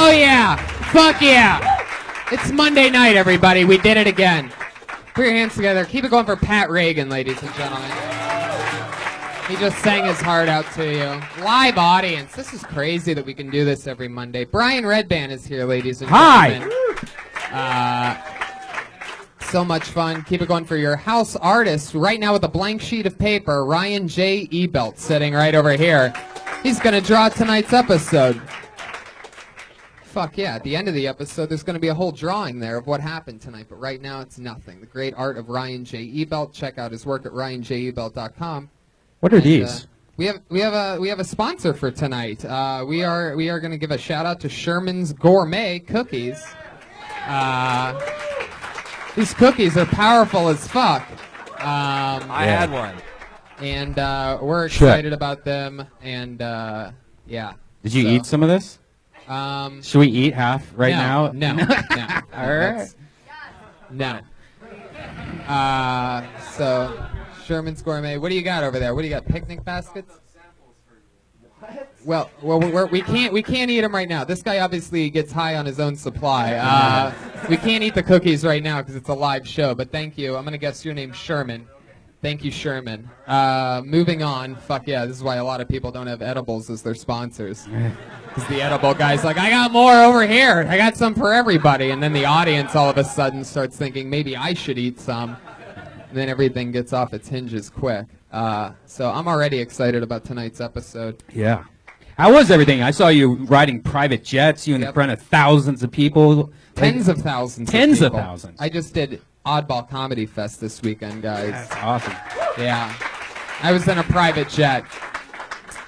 Oh yeah! Fuck yeah! It's Monday night, everybody. We did it again. Put your hands together. Keep it going for Pat Reagan, ladies and gentlemen. He just sang his heart out to you. Live audience. This is crazy that we can do this every Monday. Brian Redband is here, ladies and gentlemen. So much fun. Keep it going for your house artist. Right now with a blank sheet of paper, Ryan J. Ebelt sitting right over here. He's going to draw tonight's episode. Fuck yeah. At the end of the episode, there's going to be a whole drawing there of what happened tonight. But right now, it's nothing. The great art of Ryan J. Ebelt. Check out his work at ryanjebelt.com. What are these? We have a sponsor for tonight. We are going to give a shout out to Sherman's Gourmet Cookies. These cookies are powerful as fuck. I had one. And we're excited about them. And yeah. Did you eat some of this? Should we eat half now? No. All right. No. So, Sherman's Gourmet. What do you got over there? What do you got? Picnic baskets? Well, we can't eat them right now. This guy obviously gets high on his own supply. We can't eat the cookies right now because it's a live show. But thank you. I'm gonna guess your name's Sherman. Thank you, Sherman. Moving on. Fuck yeah. This is why a lot of people don't have edibles as their sponsors. Because the edible guy's like, I got more over here. I got some for everybody. And then the audience all of a sudden starts thinking, maybe I should eat some. And then everything gets off its hinges quick. So I'm already excited about tonight's episode. Yeah. How was everything? I saw you riding private jets, you in front of thousands of people. Tens of thousands Tens of of thousands. I just did Oddball Comedy Fest this weekend, guys. That's awesome. Yeah. I was in a private jet.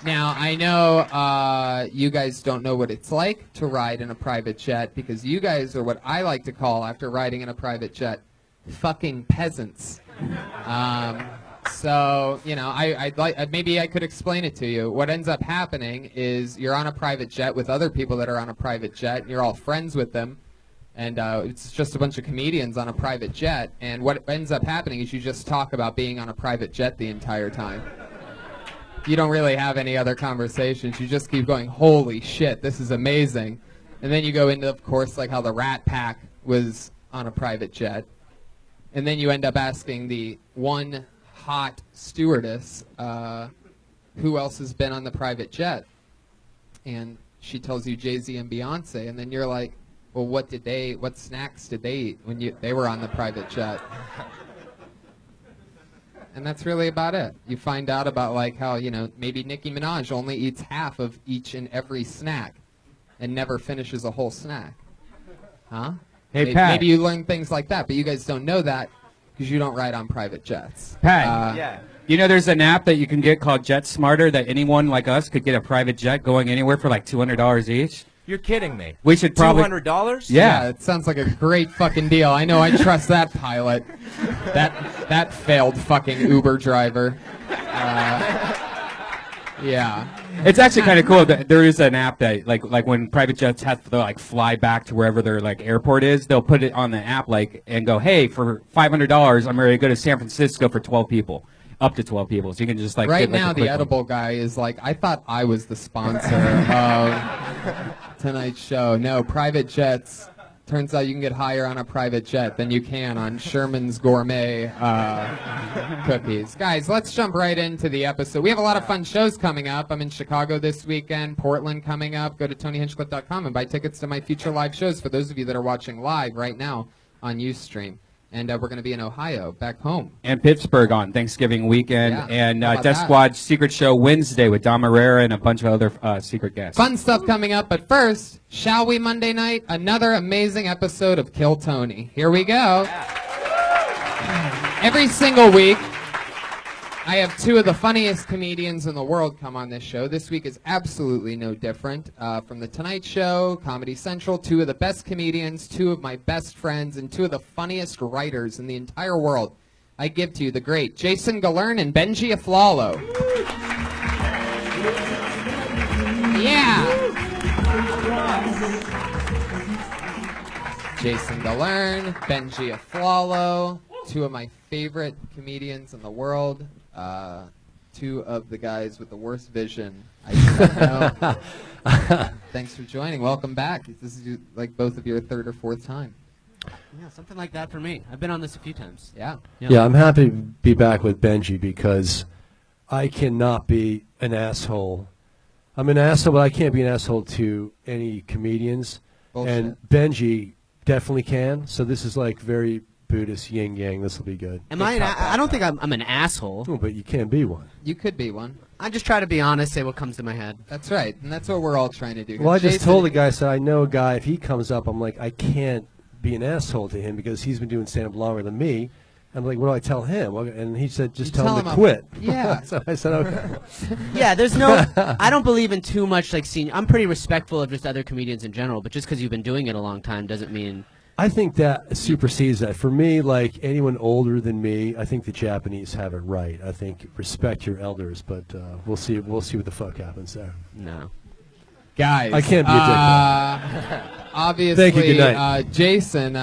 Now, I know you guys don't know what it's like to ride in a private jet because you guys are what I like to call, after riding in a private jet, fucking peasants. So, you know, I'd like maybe I could explain it to you. What ends up happening is you're on a private jet with other people that are on a private jet, and you're all friends with them, and it's just a bunch of comedians on a private jet, and what ends up happening is you just talk about being on a private jet the entire time. You don't really have any other conversations. You just keep going, holy shit, this is amazing. And then you go into, of course, like how the Rat Pack was on a private jet. And then you end up asking the one hot stewardess, who else has been on the private jet? And she tells you Jay-Z and Beyonce. And then you're like, well, what snacks did they eat when they were on the private jet? And that's really about it. You find out about like how, you know, maybe Nicki Minaj only eats half of each and every snack and never finishes a whole snack. Huh? Hey, Pat. Maybe you learn things like that, but you guys don't know that because you don't ride on private jets. Pat, Yeah. you know there's an app that you can get called Jet Smarter that anyone like us could get a private jet going anywhere for like $200 each? You're kidding me. We should probably... $200? Yeah. It sounds like a great fucking deal. I know I trust that pilot. That failed fucking Uber driver. Yeah. It's actually kind of cool that there is an app that like when private jets have to like fly back to wherever their like airport is, they'll put it on the app like and go, hey, for $500, I'm ready to go to San Francisco for 12 people. Up to 12 people, so you can just like right get, like, now a the quick edible one. guy is like, I thought I was the sponsor of tonight's show. No, private jets. Turns out you can get higher on a private jet than you can on Sherman's Gourmet cookies. Guys, let's jump right into the episode. We have a lot of fun shows coming up. I'm in Chicago this weekend, Portland coming up. Go to TonyHinchcliffe.com and buy tickets to my future live shows for those of you that are watching live right now on Ustream. And we're going to be in Ohio, back home. And Pittsburgh on Thanksgiving weekend. Yeah. And How about Death that? Squad Secret Show Wednesday with Don Herrera and a bunch of other secret guests. Fun stuff coming up, but first, shall we Monday night? Another amazing episode of Kill Tony. Here we go. Every single week, I have two of the funniest comedians in the world come on this show. This week is absolutely no different. From The Tonight Show, Comedy Central, two of the best comedians, two of my best friends, and two of the funniest writers in the entire world. I give to you the great Jason Gillearn and Benji Aflalo. Yeah! Jason Gillearn, Benji Aflalo, two of my favorite comedians in the world. Two of the guys with the worst vision I've No. Thanks for joining. Welcome back. This is like both of your third or fourth time. Yeah, something like that for me. I've been on this a few times. Yeah. Yeah, I'm happy to be back with Benji because I cannot be an asshole. I'm an asshole, but I can't be an asshole to any comedians. Bullshit. And Benji definitely can. So this is like very Buddhist yin yang. This will be good. I don't think I'm an asshole. Oh, but you can't be one. You could be one. I just try to be honest, say what comes to my head. That's right, and that's what we're all trying to do. Well, I just Jason- told the guy, I said, I know a guy, if he comes up, I'm like, I can't be an asshole to him because he's been doing stand-up longer than me. I'm like, what do I tell him? And he said, just You tell him to I'm- quit. Yeah. So I said, okay. Yeah, there's no. I don't believe in too much like senior. I'm pretty respectful of just other comedians in general, but just because you've been doing it a long time doesn't mean. I think that supersedes that. For me, like anyone older than me, I think the Japanese have it right. I think respect your elders, but we'll see. We'll see what the fuck happens there. No. Guys, I can't be a dick, obviously, Thank you, good night. Jason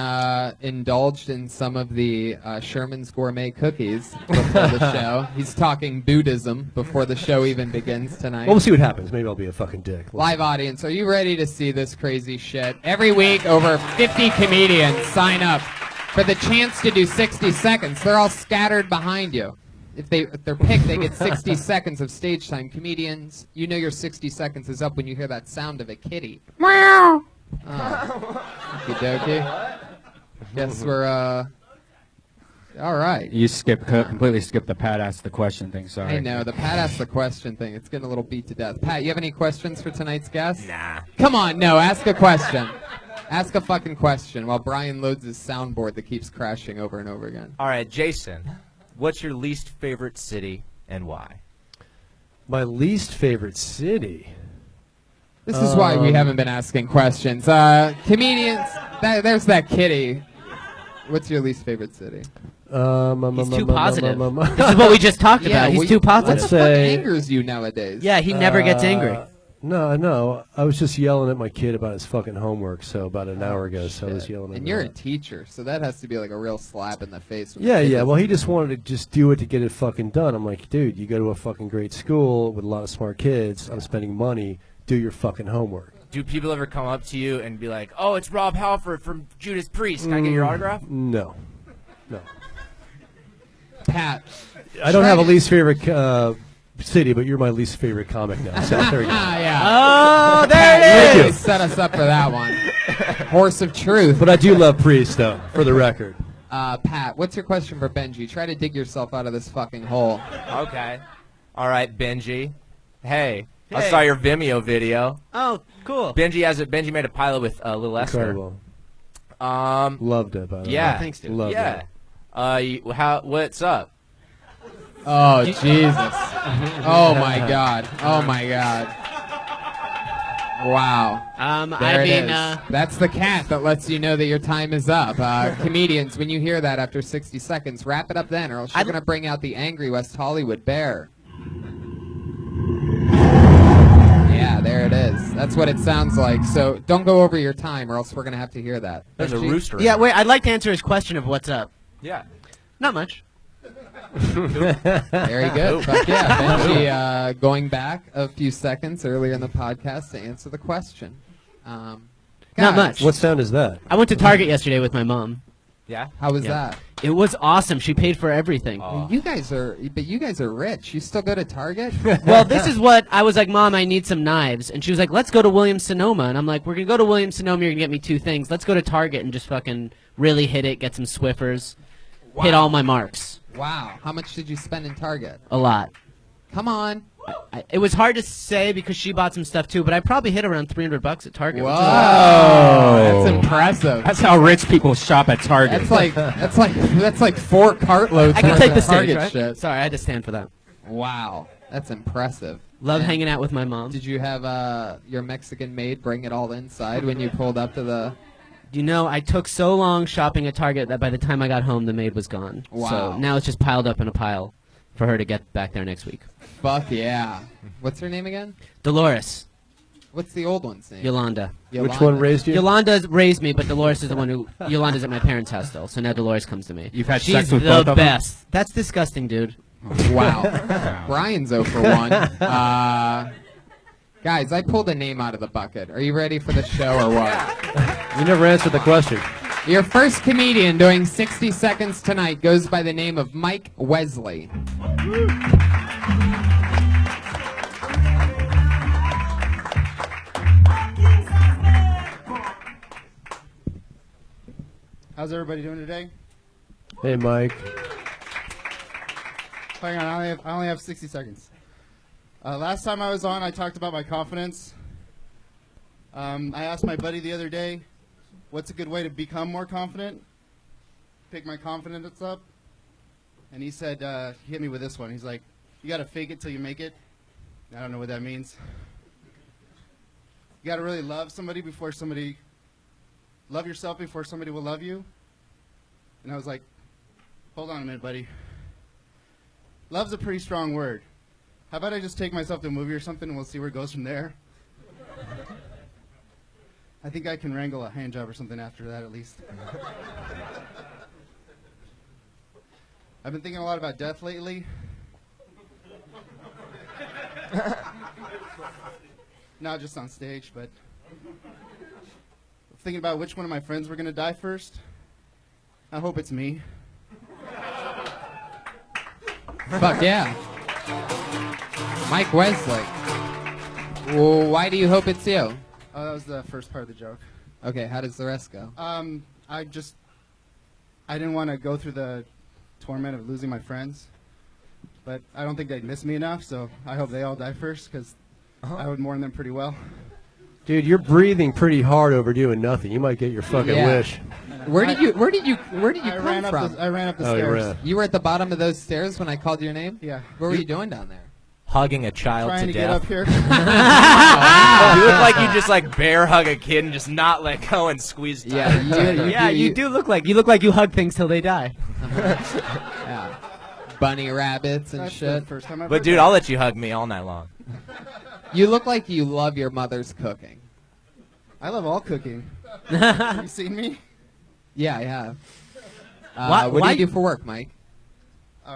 indulged in some of the Sherman's Gourmet cookies before the show. He's talking Buddhism before the show even begins tonight. Well, we'll see what happens. Maybe I'll be a fucking dick. We'll Live audience, are you ready to see this crazy shit? Every week, over 50 comedians sign up for the chance to do 60 seconds. They're all scattered behind you. If they're picked, they get 60 seconds of stage time. Comedians, you know your 60 seconds is up when you hear that sound of a kitty. Meow. Okie dokie. Guess we're all right. You completely skipped the Pat asked the question thing. Sorry. I know the Pat asked the question thing. It's getting a little beat to death. Pat, you have any questions for tonight's guest? Nah. Come on, no. Ask a question. Ask a fucking question while Brian loads his soundboard that keeps crashing over and over again. All right, Jason, what's your least favorite city and why? My least favorite city. This is why we haven't been asking questions. Comedians, there's that kitty. What's your least favorite city? He's too positive. This is what we just talked about. He's too What positive. the fuck say- angers you nowadays? Yeah, he never gets angry. No. I was just yelling at my kid about his fucking homework. So about an hour ago, so I was yelling at him. And you're a about it. teacher, so that has to be like a real slap in the face. when Yeah, the kid yeah. doesn't Well, he do just it. wanted to just do it to get it fucking done. I'm like, dude, you go to a fucking great school with a lot of smart kids. I'm spending money. Do your fucking homework. Do people ever come up to you and be like, "Oh, it's Rob Halford from Judas Priest. Can I get your autograph?" No. Pat. I don't have a least favorite city, but you're my least favorite comic now. So there you go. Yeah. Oh, there Pat, it you really is. set us up for that one. Horse of truth. But I do love Priest, though, for the record. Pat, what's your question for Benji? Try to dig yourself out of this fucking hole. Okay. All right, Benji. Hey, I Hey. saw your Vimeo video. Oh, cool. Benji made a pilot with Lil Esther. Incredible. Um, Loved it, by the way. yeah. thanks, dude. Loved yeah. it. What's up? Oh, Jesus. Oh, my God. Oh, my God. Wow. There I it mean, is. That's the cat that lets you know that your time is up. Comedians, when you hear that after 60 seconds, wrap it up then, or else you're going to bring out the angry West Hollywood bear. Yeah, there it is. That's what it sounds like. So don't go over your time, or else we're going to have to hear that. There's a Benji? rooster. in yeah, it. wait. I'd like to answer his question of what's up. Yeah. Not much. Very good. Fuck yeah. Benji going back a few seconds earlier in the podcast to answer the question. Not guys, much. What sound is that? I went to Target yesterday with my mom. Yeah. How was Yeah. that? It was awesome. She paid for everything. Oh. You guys are rich. You still go to Target? Well, this is what I was like, Mom, I need some knives. And she was like, let's go to Williams-Sonoma. And I'm like, we're going to go to Williams-Sonoma. You're going to get me two things. Let's go to Target and just fucking really hit it, get some Swiffers, hit all my marks. Wow. How much did you spend in Target? A lot. Come on. It was hard to say because she bought some stuff too, but I probably hit around $300 at Target. Whoa. Which is That's impressive. That's how rich people shop at Target. That's like 4 cartloads. I can worth take of the stage, Target right? shit. Sorry, I had to stand for that. Wow. That's impressive. Love And hanging out with my mom. Did you have your Mexican maid bring it all inside when you pulled up to the... You know, I took so long shopping at Target that by the time I got home, the maid was gone. Wow. So now it's just piled up in a pile for her to get back there next week. Fuck yeah. What's her name again? Dolores. What's the old one's name? Yolanda. Yolanda. Which one raised you? Yolanda raised me, but Dolores is the one who... Yolanda's at my parents' house still, so now Dolores comes to me. You've had She's sex with the both of them? best. That's disgusting, dude. Wow. Brian's 0 for 1. Guys, I pulled a name out of the bucket. Are you ready for the show or what? You never answered the question. Your first comedian doing 60 Seconds tonight goes by the name of Mike Wesley. How's everybody doing today? Hey, Mike. Hang on, I only have 60 seconds. Last time I was on, I talked about my confidence. I asked my buddy the other day, what's a good way to become more confident? Pick my confidence up. And he said, he hit me with this one. He's like, you got to fake it till you make it. I don't know what that means. You got to really love somebody before somebody... Love yourself before somebody will love you. And I was like, hold on a minute, buddy. Love's a pretty strong word. How about I just take myself to a movie or something and we'll see where it goes from there? I think I can wrangle a hand job or something after that at least. I've been thinking a lot about death lately. Not just on stage, but thinking about which one of my friends were going to die first. I hope it's me. Fuck yeah. Mike Wesley. Well, why do you hope it's you? Oh, that was the first part of the joke. Okay, how does the rest go? I didn't want to go through the torment of losing my friends, but I don't think they'd miss me enough, so I hope they all die first, because I would mourn them pretty well. Dude, you're breathing pretty hard over doing nothing. You might get your fucking Yeah. wish. Where did you come from? I ran up the Oh, you stairs. ran. You were at the bottom of those stairs when I called your name? Yeah. What were you doing down there? Hugging a child Trying to to get up death. here. You look like you just like bear hug a kid and just not let go and squeeze tight. Yeah, You look like you hug things till they die. Yeah. Bunny rabbits and That's shit. the first time I've But heard dude, that. I'll let you hug me all night long. You look like you love your mother's cooking. I love all cooking. Have you seen me? Yeah, I have. Why- what do why- you do for work, Mike?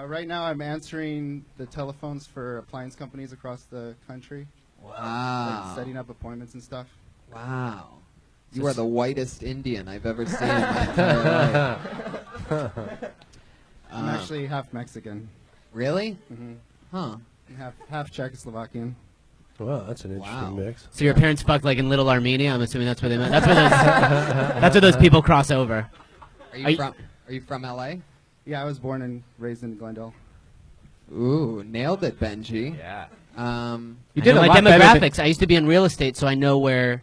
Right now I'm answering the telephones for appliance companies across the country. Wow. Like setting up appointments and stuff. Wow. You are the whitest Indian I've ever seen in my entire life. I'm actually half Mexican. Really? Mhm. Huh. And half Czechoslovakian. Wow, that's an interesting Wow. mix. So your parents fucked like in Little Armenia? I'm assuming that's where they met. That's where those people cross over. Are Are you from LA? Yeah, I was born and raised in Glendale. Ooh, nailed it, Benji. Yeah. You did know a my lot better demographics. I used to be in real estate, so I know where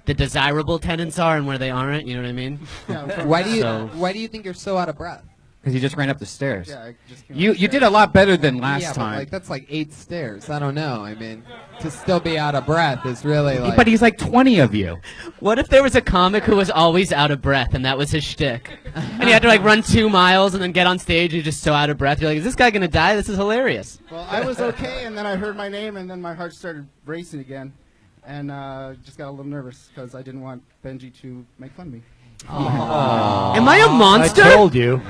the desirable tenants are and where they aren't. You know what I mean? Yeah, Why do So- you think you're so out of breath? Because you just ran up the stairs. yeah, I just came You did a lot better than last yeah, time. but like that's like 8 stairs. I don't know. I mean, to still be out of breath is really like. But he's like 20 of you. What if there was a comic who was always out of breath and that was his shtick? And he had to like run 2 miles and then get on stage and he's just so out of breath. You're like, is this guy gonna die? This is hilarious. Well, I was okay, and then I heard my name, and then my heart started racing again, and just got a little nervous because I didn't want Benji to make fun of me. Am I a I monster? told you.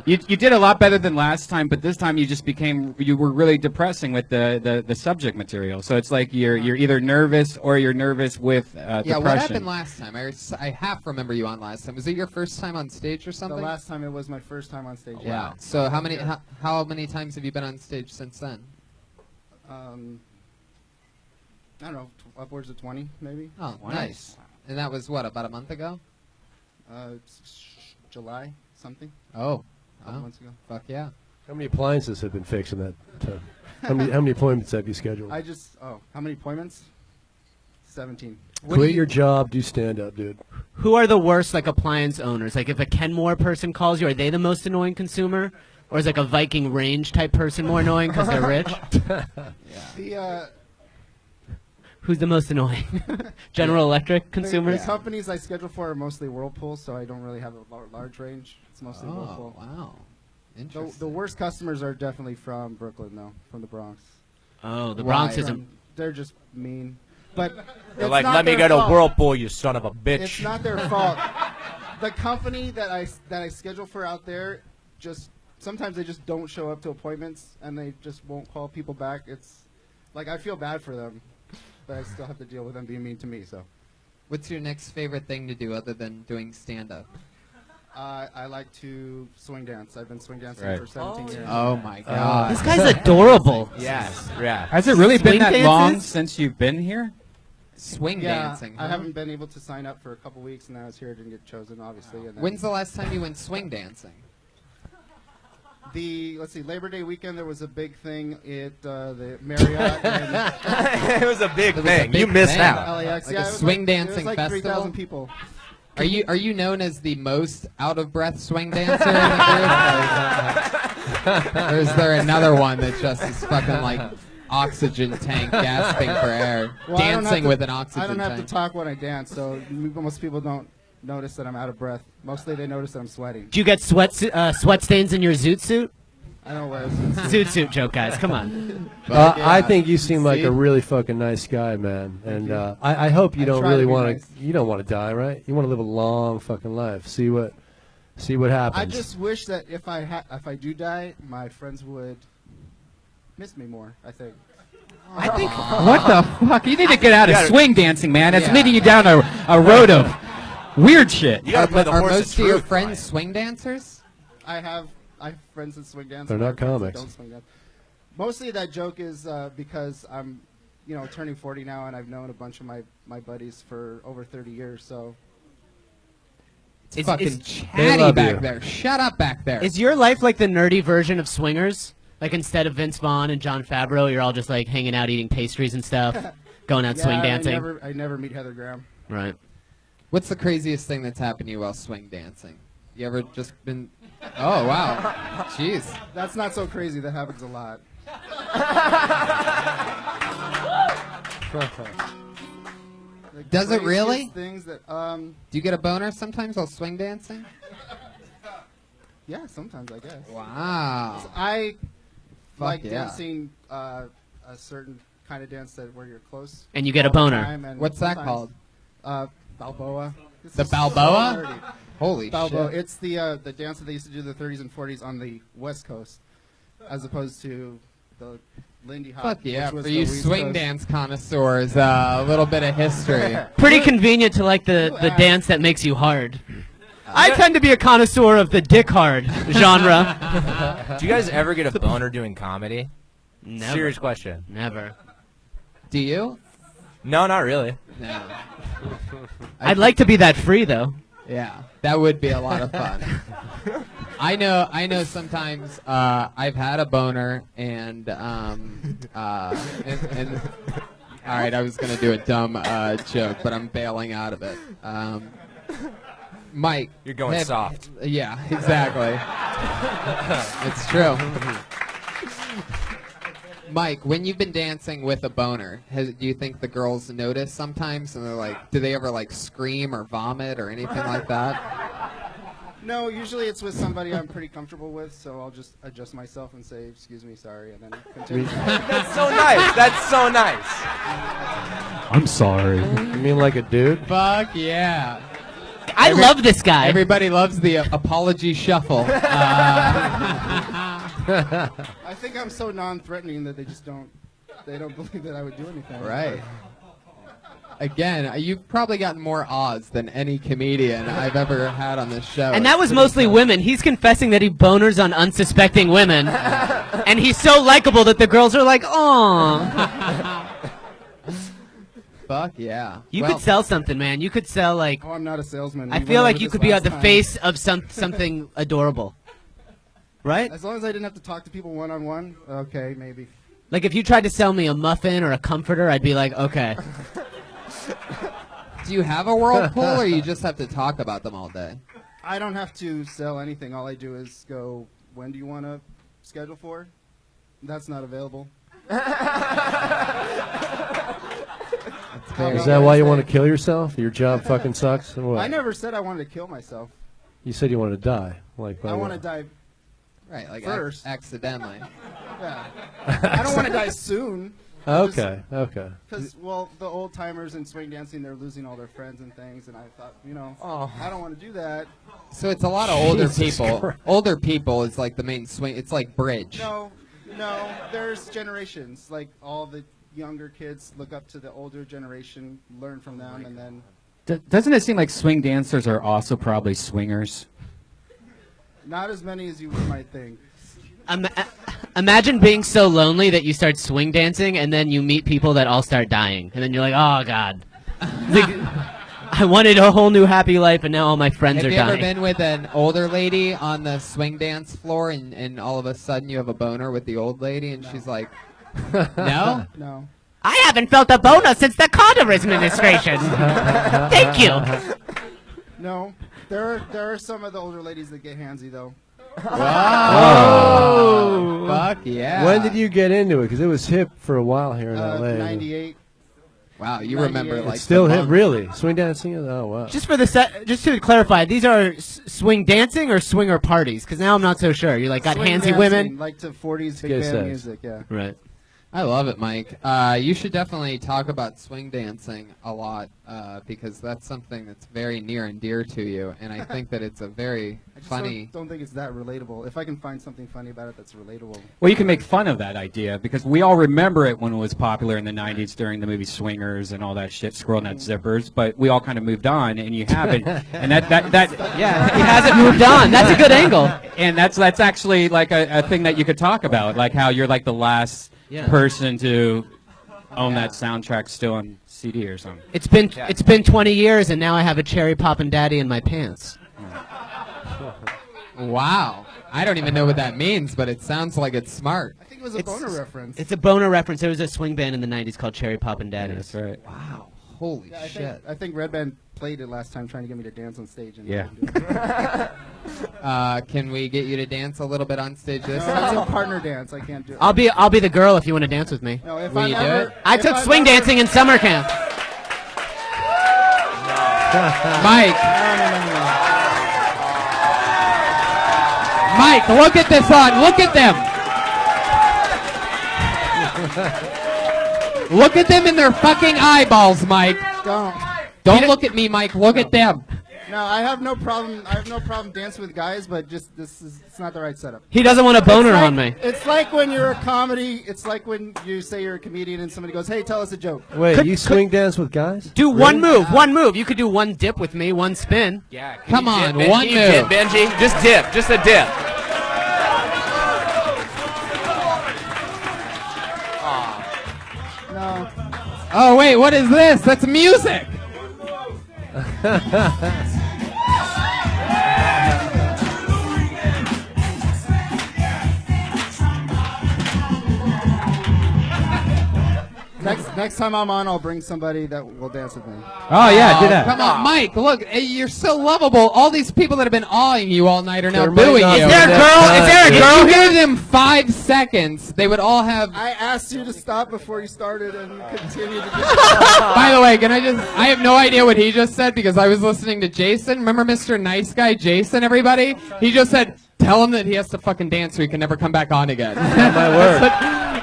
You did a lot better than last time, but this time you were really depressing with the subject material. So it's like you're either nervous or you're nervous with yeah, depression. what happened last time? I half remember you on last time. Was it your first time on stage or The something? last time it was my first time on stage. Wow. So how many times have you been on stage since then? I don't know, upwards of 20, maybe. Oh, Wow. nice. And that was what, about a month ago? July, something, Oh. a couple Wow. months ago. Fuck yeah. How many appliances have been fixed in that time? How many appointments have you scheduled? How many appointments? 17. Quit your job, do stand up, dude. Who are the worst like appliance owners? Like if a Kenmore person calls you, are they the most annoying consumer? Or is like a Viking Range type person more annoying because they're rich? The Who's the most annoying? General Electric consumers? The companies I schedule for are mostly Whirlpool, so I don't really have a large range. It's mostly Oh, Whirlpool. wow. The Interesting. worst customers are definitely from Brooklyn, though, from the Bronx. Oh, the Why? Bronx isn't. They're just mean. But They're it's like, not let me their go to fault. Whirlpool, you son of a bitch. It's not their fault. The company that I schedule for out there, just sometimes they just don't show up to appointments and they just won't call people back. It's like I feel bad for them. but I still have to deal with them being mean to me. So, What's your next favorite thing to do other than doing stand-up? I like to swing dance. I've been swing dancing Right. for 17 years. Oh my God. This guy's adorable. Yes. Yeah. Has it really been Swing that long dances? since you've been here? Swing Yeah, dancing. I huh? haven't been able to sign up for a couple weeks, and I was here, didn't get chosen, obviously. And then When's the last time you went swing dancing? let's see, Labor Day weekend there was a big thing at the Marriott in It was a big It was a thing. big You missed thing. out. LAX. Like yeah, a it was swing like, dancing it was like festival? 3,000 people. Are you known as the most out of breath swing dancer in the group? Or is there another one that just is fucking like oxygen tank gasping for air, Well, I don't have dancing to- with an oxygen I don't have tank? to talk when I dance, so most people don't notice that I'm out of breath. Mostly they notice that I'm sweating. Do you get sweat stains in your zoot suit? I don't wear Zoot suit joke, guys. Come on. But, I yeah, think you seem like see? a really fucking nice guy, man. And you. I hope you I don't try really to be want nice. to. You don't want to die, right? You want to live a long fucking life. See what happens. I just wish that if I do die, my friends would miss me more. I think. I think. What the fuck? You need to get out of gotta- swing dancing, man. It's Yeah. leading you down a road of weird shit. You gotta play the Are horse most of of your truth, friends Ryan. swing dancers? I have friends that swing dance. They're and I not have friends that comics. Don't swing dance. Mostly that joke is because I'm, turning 40 now, and I've known a bunch of my buddies for over 30 years. So It's fucking is- They chatty love back you. there. Shut up back there. Is your life like the nerdy version of Swingers? Like instead of Vince Vaughn and John Favreau, you're all just like hanging out eating pastries and stuff, going out swing dancing. I never meet Heather Graham. Right. What's the craziest thing that's happened to you while swing dancing? You ever just been? Oh wow, jeez. That's not so crazy. That happens a lot. The Does it really? craziest Things that Do you get a boner sometimes while swing dancing? yeah, sometimes I guess. Wow. I like yeah. dancing a certain kind of dance where you're close. And you get a all the boner. time, and What's that sometimes, called? Balboa. It's The just so Balboa? nerdy. Holy Balboa. shit. It's the dance that they used to do in the 30s and 40s on the West Coast, as opposed to the Lindy Hop. Fuck yeah, which was for the you East swing Coast. dance connoisseurs, a little bit of history. Pretty convenient to like the asked? dance that makes you hard. I tend to be a connoisseur of the dick hard genre. Do you guys ever get a boner doing comedy? Never. Serious question. Never. Do you? No, not really. No. I'd like to be that free though. Yeah, that would be a lot of fun. I know. Sometimes I've had a boner, and all right, I was gonna do a dumb joke, but I'm bailing out of it. Mike, You're going soft. Yeah, exactly. It's true. Mike, when you've been dancing with a boner, do you think the girls notice sometimes, and they're like, do they ever like scream or vomit or anything like that? No, usually it's with somebody I'm pretty comfortable with, so I'll just adjust myself and say, "Excuse me, sorry," and then continue. That's so nice. That's so nice. I'm sorry. You mean like a dude? Fuck yeah. I love this guy. Everybody loves the apology shuffle. I think I'm so non-threatening that they don't believe that I would do anything. Right. Again, you've probably gotten more odds than any comedian I've ever had on this show. And that was mostly women. He's confessing that he boners on unsuspecting women. And he's so likable that the girls are like, "Aw." Fuck yeah. You Well, could sell something, man. You could sell like Oh, I'm not a salesman. I We feel went like over you this could be last the time. face of something adorable. Right? As long as I didn't have to talk to people one-on-one, okay, maybe. Like if you tried to sell me a muffin or a comforter, I'd be like, "Okay." Do you have a whirlpool, or you just have to talk about them all day? I don't have to sell anything. All I do is go, "When do you want to schedule for?" That's not available. Is that why you want to kill yourself? Your job fucking sucks? Or what? I never said I wanted to kill myself. You said you wanted to die. Like, by I want to what? die. Right, like First. accidentally. Yeah. I don't want to die soon. Okay, okay. Because, well, the old timers in swing dancing, they're losing all their friends and things, and I thought, I don't want to do that. So it's a lot of older Jesus people. Christ. Older people is like the main swing. It's like bridge. No, there's generations. Like all the younger kids look up to the older generation, learn from them, and then Doesn't it seem like swing dancers are also probably swingers? not as many as you might think. Imagine being so lonely that you start swing dancing and then you meet people that all start dying. And then you're like, oh, God. Like, I wanted a whole new happy life and now all my friends Have are you dying. ever been with an older lady on the swing dance floor and all of a sudden you have a boner with the old lady and she's like, no? No. I haven't felt a boner since the Carter administration. Thank you. No. There are some of the older ladies that get handsy, though. Oh, fuck yeah. When did you get into it? Because it was hip for a while here in LA. 98. Wow, you remember 98. like It's still the hip, month. really? Swing dancing? Oh, wow. Just to clarify, these are swing dancing or swinger parties? Because now I'm not so sure. You like got Swing handsy dancing, women? like to 40s big Gay band sex. music, yeah. Right. I love it, Mike. You should definitely talk about swing dancing a lot because that's something that's very near and dear to you, and I think that it's a very I just funny. don't think it's that relatable. If I can find something funny about it that's relatable. Well, you can make fun of that idea because we all remember it when it was popular in the 90s during the movie Swingers and all that shit, Squirrel Nut Zippers, but we all kind of moved on, and you haven't. And that Yeah, he hasn't moved on. That's a good angle. and that's actually like a thing that you could talk about, like how you're like the last person to own that soundtrack still on CD or something. It's been 20 years, and now I have a cherry poppin' daddy in my pants. Wow, I don't even know what that means, but it sounds like it's smart. I think it was a boner reference. It's a boner reference. There was a swing band in the 90s called Cherry Poppin' Daddy. That's right. Wow, holy Yeah, shit. I think Red Band played it last time trying to get me to dance on stage. And Yeah. Can we get you to dance a little bit on stage this No, time? it's a partner dance. I can't do it. I'll be the girl if you want to dance with me. No, if Will I'm you do ever, it? I if took I'm swing ever- dancing in summer camp. Mike, No. Mike, look at this on. Look at them. Look at them in their fucking eyeballs, Mike. Don't look at me, Mike. Look at them. No, I have no problem. I have no problem dancing with guys, but just it's not the right setup. He doesn't want a boner on me. It's like when you're a comedy. It's like when you say you're a comedian and somebody goes, "Hey, tell us a joke." Wait, you swing dance with guys? Do one move. You could do one dip with me, one spin. Yeah. Come you on, dip, one Can you dip, move. Benji? Just dip. Just a dip. No. Oh, wait, what is this? That's music. Next time I'm on, I'll bring somebody that will dance with me. Oh, yeah, do that. Come on, Mike, look, you're so lovable. All these people that have been awing you all night are now There might booing not you. be that time. If you gave them 5 seconds, they would all have... I asked you to stop before you started, and you continued to do By the way, I have no idea what he just said because I was listening to Jason. Remember Mr. Nice Guy Jason, everybody? He just said, tell him that he has to fucking dance or he can never come back on again. My word.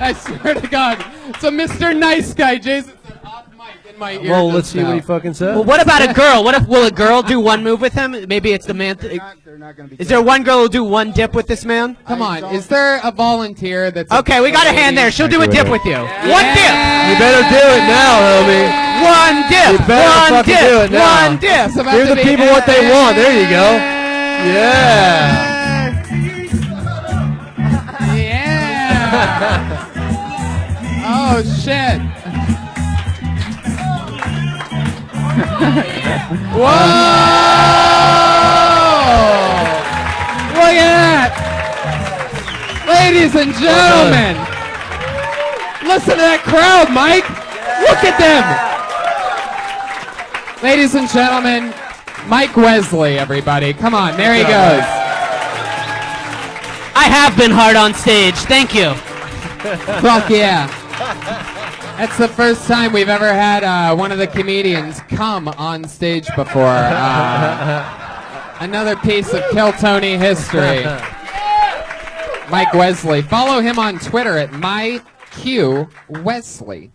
I swear to God. So Mr. Nice Guy Jason said, off mic in my ear. Well, just let's see what now. he fucking said. Well, what about a girl? Will a girl do one move with him? Maybe it's the man. They're not going to be. Is there one girl who'll do one dip with this man? Come I on, don't- is there a volunteer that's... Okay, we got a hand there. She'll do a dip with you. One dip. You better do it now, homie. One dip. You better One fucking dip. do it now. One dip. It's about Give to the be- people what they want. There you go. Yeah. Yeah. Oh, shit. Whoa! Look at that! Ladies and gentlemen! Listen to that crowd, Mike! Look at them! Ladies and gentlemen, Mike Wesley, everybody. Come on, there he goes. I have been hard on stage. Thank you. Fuck yeah. That's the first time we've ever had one of the comedians come on stage before. Another piece of Kill Tony history. Mike Wesley. Follow him on Twitter at MyQWesley. Wesley.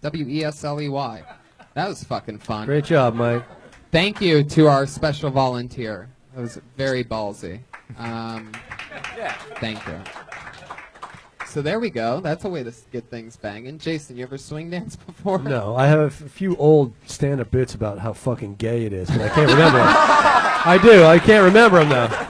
That was fucking fun. Great job, Mike. Thank you to our special volunteer. That was very ballsy. Thank you. So there we go. That's a way to get things banging. Jason, you ever swing dance before? No, I have a few old stand-up bits about how fucking gay it is, but I can't remember them. I do. I can't remember them now.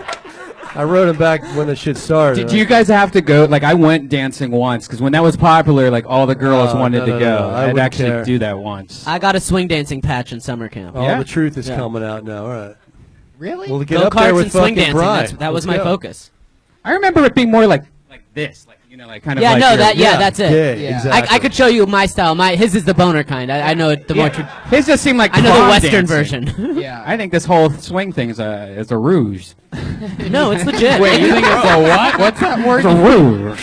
I wrote them back when the shit started. Did you guys have to go? Like, I went dancing once because when that was popular, like all the girls wanted to go. I I'd wouldn't actually care. do that once. I got a swing dancing patch in summer camp. All Yeah? the truth is Yeah. coming out now. All right. Really? Well, get Go up there karts with and swing fucking dancing. Brian. That was Let's my go. focus. I remember it being more like this, like kind of Yeah, like no, your- that that's it. Yeah, Yeah. exactly. I could show you my style. His is the boner kind. I know the more. His just seemed like I know the prom Western dancing. version. Yeah. I think this whole swing thing is a ruse. No, it's legit. Wait, you think it's a what? What's that word? It's a ruse.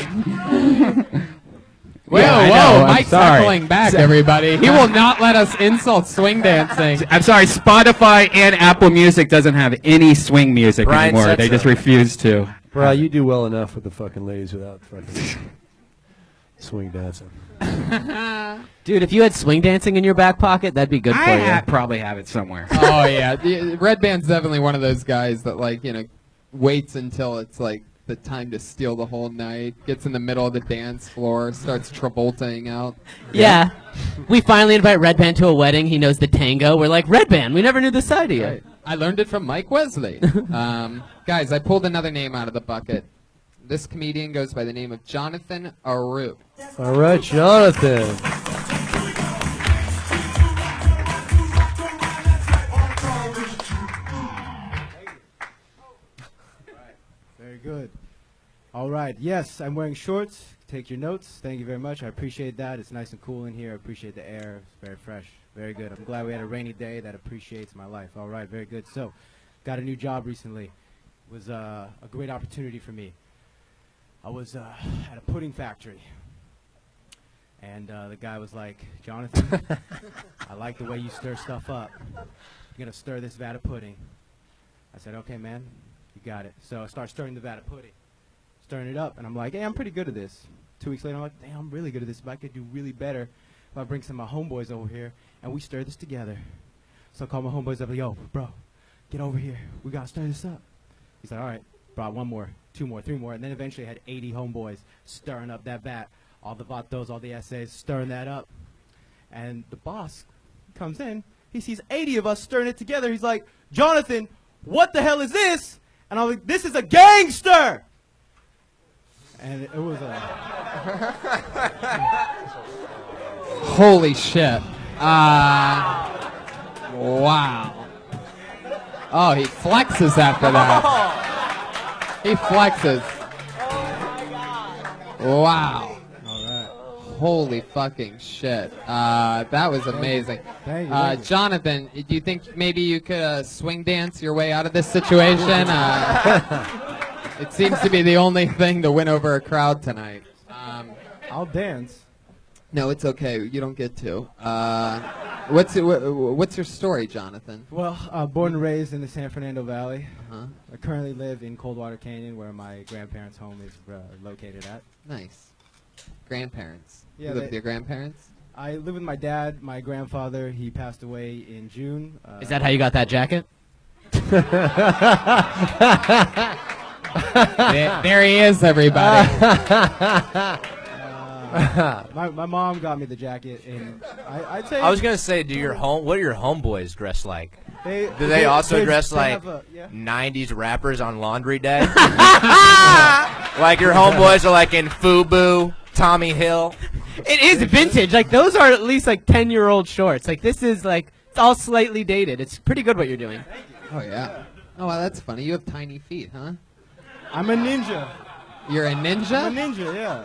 Whoa, Yeah, I whoa, know, I'm Mike's sorry. circling back, everybody. He will not let us insult swing dancing. I'm sorry, Spotify and Apple Music doesn't have any swing music Brian anymore. said They so. just refuse to. Bro, you do well enough with the fucking ladies without fucking swing dancing. Dude, if you had swing dancing in your back pocket, that'd be good for you. Probably have it somewhere. Oh, yeah. Red Band's definitely one of those guys that, like, waits until it's, like, the time to steal the whole night, gets in the middle of the dance floor, starts Travoltaing out. Yeah. We finally invite Red Band to a wedding. He knows the tango. We're like, Red Band, we never knew this side of you. Right. I learned it from Mike Wesley. Guys, I pulled another name out of the bucket. This comedian goes by the name of Jonathan Arute. All right, Jonathan. Very good. All right. Yes, I'm wearing shorts. Take your notes. Thank you very much. I appreciate that. It's nice and cool in here. I appreciate the air. It's very fresh. Very good. I'm glad we had a rainy day. That appreciates my life. All right. Very good. So, got a new job recently. It was a great opportunity for me. I was at a pudding factory. And the guy was like, Jonathan, I like the way you stir stuff up. You're going to stir this vat of pudding. I said, okay, man. You got it. So I start stirring the vat of pudding. Stirring it up, and I'm like, hey, I'm pretty good at this. 2 weeks later, I'm like, damn, I'm really good at this, but I could do really better if I bring some of my homeboys over here, and we stir this together. So I call my homeboys up, like, yo, bro, get over here. We got to stir this up. He's like, all right. Brought 1 more, 2 more, 3 more, and then eventually had 80 homeboys stirring up that vat. All the vatos, all the essays, stirring that up. And the boss comes in. He sees 80 of us stirring it together. He's like, Jonathan, what the hell is this? And I'm like, this is a gangster! And it was a... Holy shit. Wow. Oh, he flexes after that. He flexes. Wow. All right. Holy fucking shit. That was amazing. Thank you. Jonathan, do you think maybe you could swing dance your way out of this situation? It seems to be the only thing to win over a crowd tonight. I'll dance. No, it's okay. You don't get to. What's your story, Jonathan? Well, born and raised in the San Fernando Valley. Uh-huh. I currently live in Coldwater Canyon, where my grandparents' home is located at. Nice. Grandparents. Yeah, You live with your grandparents? I live with my dad, my grandfather. He passed away in June. Is that how you got that jacket? There he is, everybody. My mom got me the jacket, and I'd say I was gonna say, what do your homeboys dress like? they, Do they also dress they like have a- yeah. 90s rappers on Laundry Day? Like your homeboys are like in FUBU, Tommy Hill. It is vintage. Like, those are at least, like, 10-year-old shorts. Like, this is, like, it's all slightly dated. It's pretty good what you're doing. Oh, yeah. Oh, well, that's funny. You have tiny feet, huh? I'm a ninja. You're a I'm a ninja? ninja, yeah.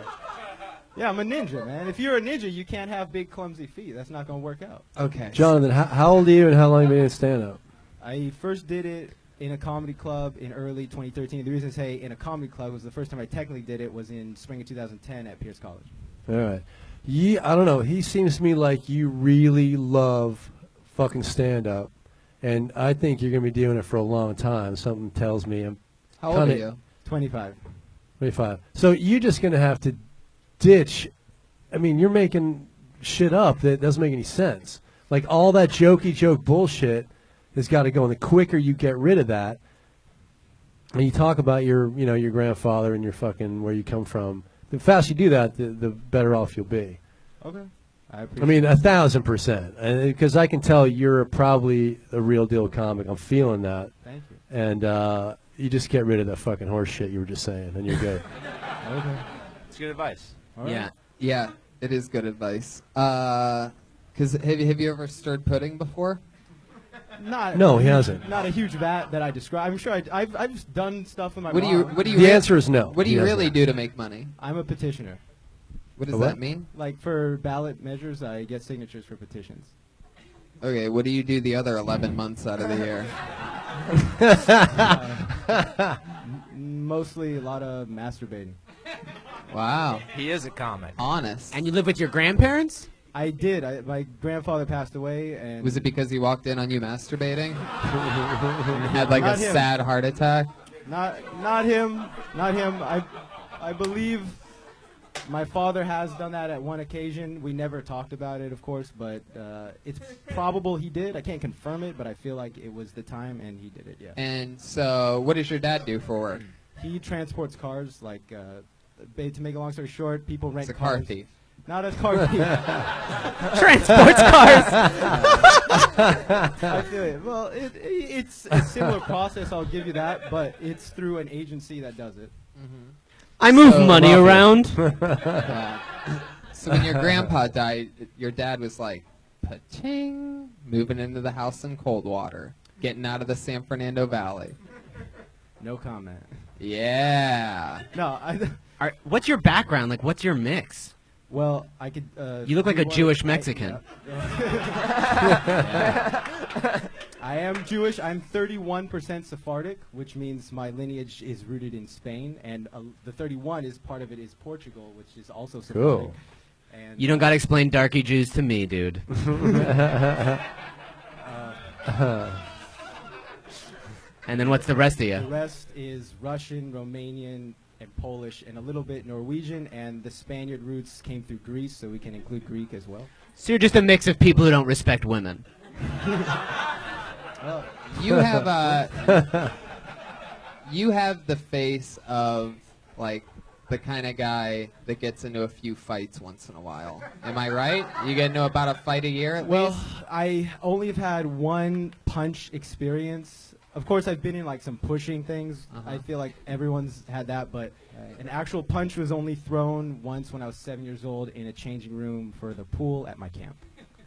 Yeah, I'm a ninja, man. If you're a ninja, you can't have big, clumsy feet. That's not going to work out. Okay. Jonathan, how old are you and how long have you been in stand-up? I first did it in a comedy club in early 2013. The reason I say in a comedy club was the first time I technically did it was in spring of 2010 at Pierce College. All right. I don't know. He seems to me like you really love fucking stand-up, and I think you're going to be doing it for a long time. Something tells me I'm How old are kinda- you? 25. 25. So you're just going to have to ditch. I mean, you're making shit up that doesn't make any sense. Like, all that jokey joke bullshit has got to go. And the quicker you get rid of that, and you talk about your grandfather and your fucking where you come from, the faster you do that, the better off you'll be. Okay. I mean, 1,000%. Because I can tell you're probably a real deal comic. I'm feeling that. Thank you. And you just get rid of that fucking horse shit you were just saying, and you're good. Okay. It's good advice. All right. Yeah, it is good advice. Because have you ever stirred pudding before? No, he hasn't. Not a huge vat that I describe. I'm sure I've done stuff with my What do mom. you? The answer is no. What do He you hasn't. really do to make money? I'm a petitioner. What does A what? that mean? Like for ballot measures, I get signatures for petitions. Okay, what do you do the other 11 months out of the year? Mostly a lot of masturbating. Wow, He is a comic. honest. And you live with your grandparents? I did. My grandfather passed away, and Was it because he walked in on you masturbating? And had like Not a him. sad heart attack? not him. I believe my father has done that at one occasion. We never talked about it, of course, but it's probable he did. I can't confirm it, but I feel like it was the time, and he did it. Yeah. And so, what does your dad do for work? He transports cars. Like to make a long story short, people rent He's a cars. car thief. Not a car thief. Transports cars. I feel it. Well, it's a similar process. I'll give you that, but it's through an agency that does it. I move So money love it. around. So when your grandpa died, your dad was like, pa-ching, moving into the house in Coldwater, getting out of the San Fernando Valley. No comment. Yeah. No, What's your background? Like, what's your mix? well, I could. You look like do a one- Jewish Mexican. I am Jewish. I'm 31% Sephardic, which means my lineage is rooted in Spain, and the 31 is part of it is Portugal, which is also Sephardic. Cool. And You don't gotta explain darky Jews to me, dude. And then what's the rest of the you? rest is Russian, Romanian, and Polish, and a little bit Norwegian, and the Spaniard roots came through Greece, so we can include Greek as well. So you're just a mix of people who don't respect women. Well, You have you have the face of like the kind of guy that gets into a few fights once in a while. Am I right? You get into about a fight a year at well, least? I only have had one punch experience. Of course, I've been in like some pushing things. I feel like everyone's had that, but an actual punch was only thrown once when I was 7 years old in a changing room for the pool at my camp.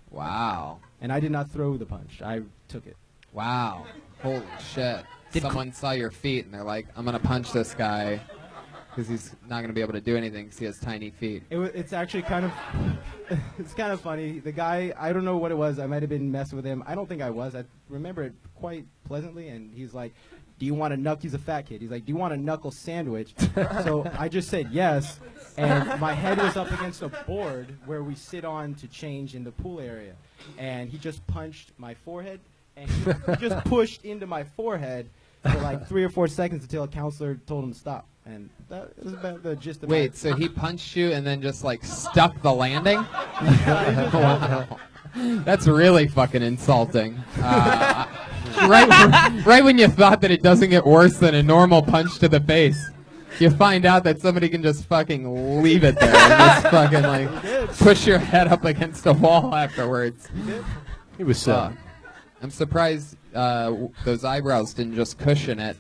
Wow. And I did not throw the punch. I took it. Wow. Holy shit. Someone saw your feet and they're like, I'm going to punch this guy because he's not going to be able to do anything because he has tiny feet. It's actually kind of it's kind of funny. The guy, I don't know what it was. I might have been messing with him. I don't think I was. I remember it quite pleasantly. And he's like, do you want a knuckle? He's a fat kid. He's like, do you want a knuckle sandwich? So I just said yes. And my head was up against a board where we sit on to change in the pool area. And he just punched my forehead. And he just pushed into my forehead for like 3 or 4 seconds until a counselor told him to stop. And that was about the gist of Wait, so he punched you and then just like stuck the landing? That's really fucking insulting. Right when you thought that it doesn't get worse than a normal punch to the face, you find out that somebody can just fucking leave it there and just fucking like push your head up against a wall afterwards. He was sad. I'm surprised those eyebrows didn't just cushion it.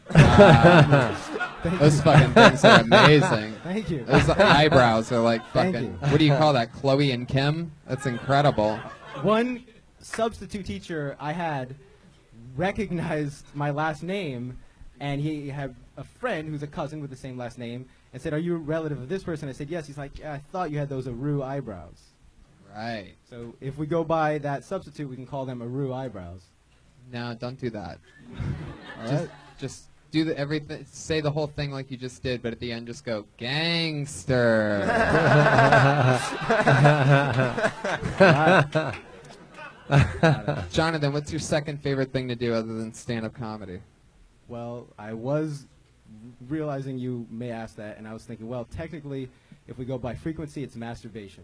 Those fucking things are amazing. Thank you. Those eyebrows are like Thank fucking. you. What do you call that? Chloe and Kim? That's incredible. One substitute teacher I had recognized my last name, and he had a friend who's a cousin with the same last name, and said, "Are you a relative of this person?" I said, "Yes." He's like, "Yeah, I thought you had those Aru eyebrows." Right. So if we go by that substitute, we can call them Aru eyebrows. No, don't do that. All right. Just do the everything. Say the whole thing like you just did, but at the end, just go gangster. Jonathan, what's your second favorite thing to do other than stand-up comedy? Well, I was realizing you may ask that, and I was thinking, well, technically, if we go by frequency, it's masturbation.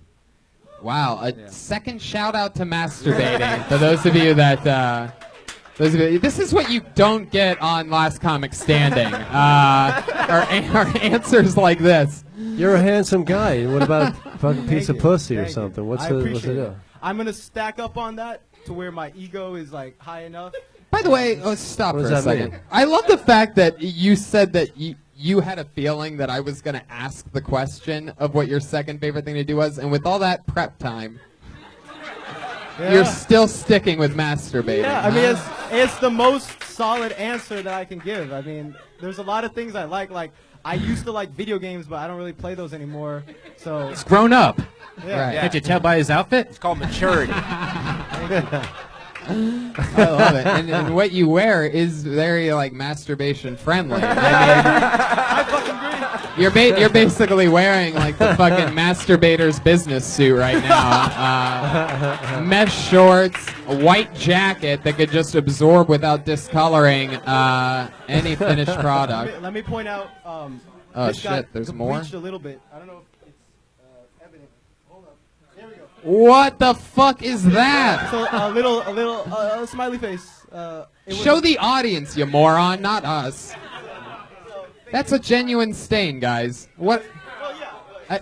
Wow, a Yeah. second shout out to masturbating for those of you that This is what you don't get on Last Comic Standing. Are answers like this. You're a handsome guy. What about a fucking piece of pussy or Thank you. something? What's I the appreciate deal? it. I'm gonna stack up on that to where my ego is like high enough. By the way, let's stop What for does a that second. mean? I love the fact that you said that you had a feeling that I was going to ask the question of what your second favorite thing to do was, and with all that prep time, you're still sticking with masturbating. Yeah, I mean, it's the most solid answer that I can give. I mean, there's a lot of things I like. Like, I used to like video games, but I don't really play those anymore. So, He's grown up. yeah. Right. Can't you tell by his outfit? It's called maturity. I love it. And what you wear is very, like, masturbation friendly. I fucking agree. You're basically wearing, like, the fucking masturbator's business suit right now. Mesh shorts, a white jacket that could just absorb without discoloring any finished product. Let me point out. Oh, this guy shit, there's more? bleached a little bit. I don't know if it's evident. Hold up. There we go. What the fuck is that? So a little smiley face. It was- Show the audience, you moron, not us. That's a genuine stain, guys. What?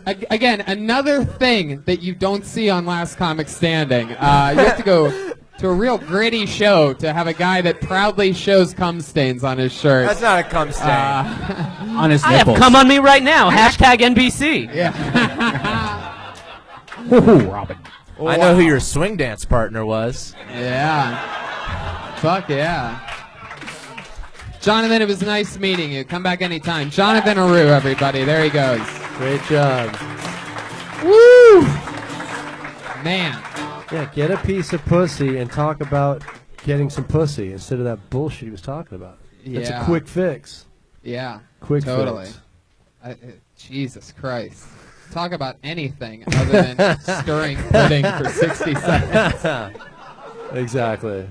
Again, another thing that you don't see on Last Comic Standing. You have to go to a real gritty show to have a guy that proudly shows cum stains on his shirt. That's not a cum stain. On his I have nipples. come on me right now. Hashtag NBC. Yeah. Ooh, Robin. I know who your swing dance partner was. Yeah. Fuck yeah. Jonathan, it was nice meeting you. Come back anytime. Jonathan Arute, everybody. There he goes. Great job. Woo! Man. Yeah, get a piece of pussy and talk about getting some pussy instead of that bullshit he was talking about. It's Yeah. a quick fix. Yeah. Quick Totally. fix. Jesus Christ. Talk about anything other than stirring pudding for 60 seconds. Exactly.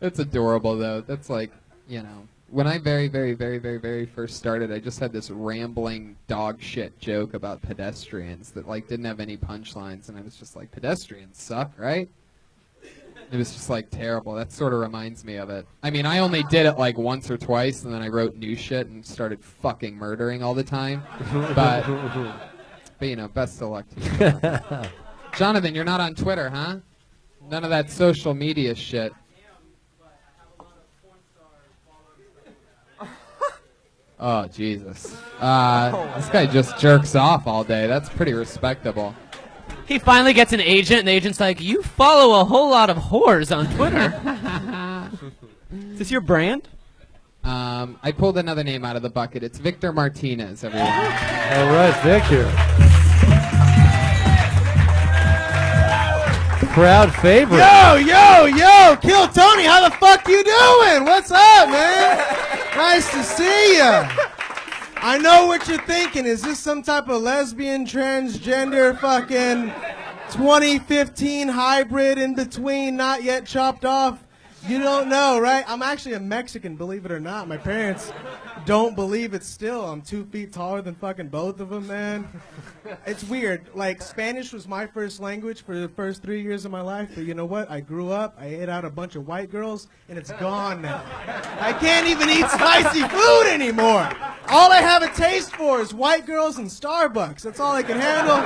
That's adorable, though. That's like, you know, when I very first started, I just had this rambling dog shit joke about pedestrians that, like, didn't have any punchlines, and I was just like, pedestrians suck, right? It was just, like, terrible. That sort of reminds me of it. I mean, I only did it, like, once or twice, and then I wrote new shit and started fucking murdering all the time. But you know, best of luck to you. Jonathan, you're not on Twitter, huh? None of that social media shit. Oh, Jesus. This guy just jerks off all day. That's pretty respectable. He finally gets an agent, and the agent's like, "You follow a whole lot of whores on Twitter." Is this your brand? I pulled another name out of the bucket. It's Victor Martinez, everyone. All right, Victor. Crowd favorite. Yo, Kill Tony, how the fuck you doing? What's up, man? Nice to see ya. I know what you're thinking. Is this some type of lesbian, transgender, fucking 2015 hybrid in between, not yet chopped off? You don't know, right? I'm actually a Mexican, believe it or not. My parents don't believe it still. I'm 2 feet taller than fucking both of them, man. It's weird. Like, Spanish was my first language for the first 3 years of my life, but you know what? I grew up, I ate out a bunch of white girls, and it's gone now. I can't even eat spicy food anymore. All I have a taste for is white girls and Starbucks. That's all I can handle.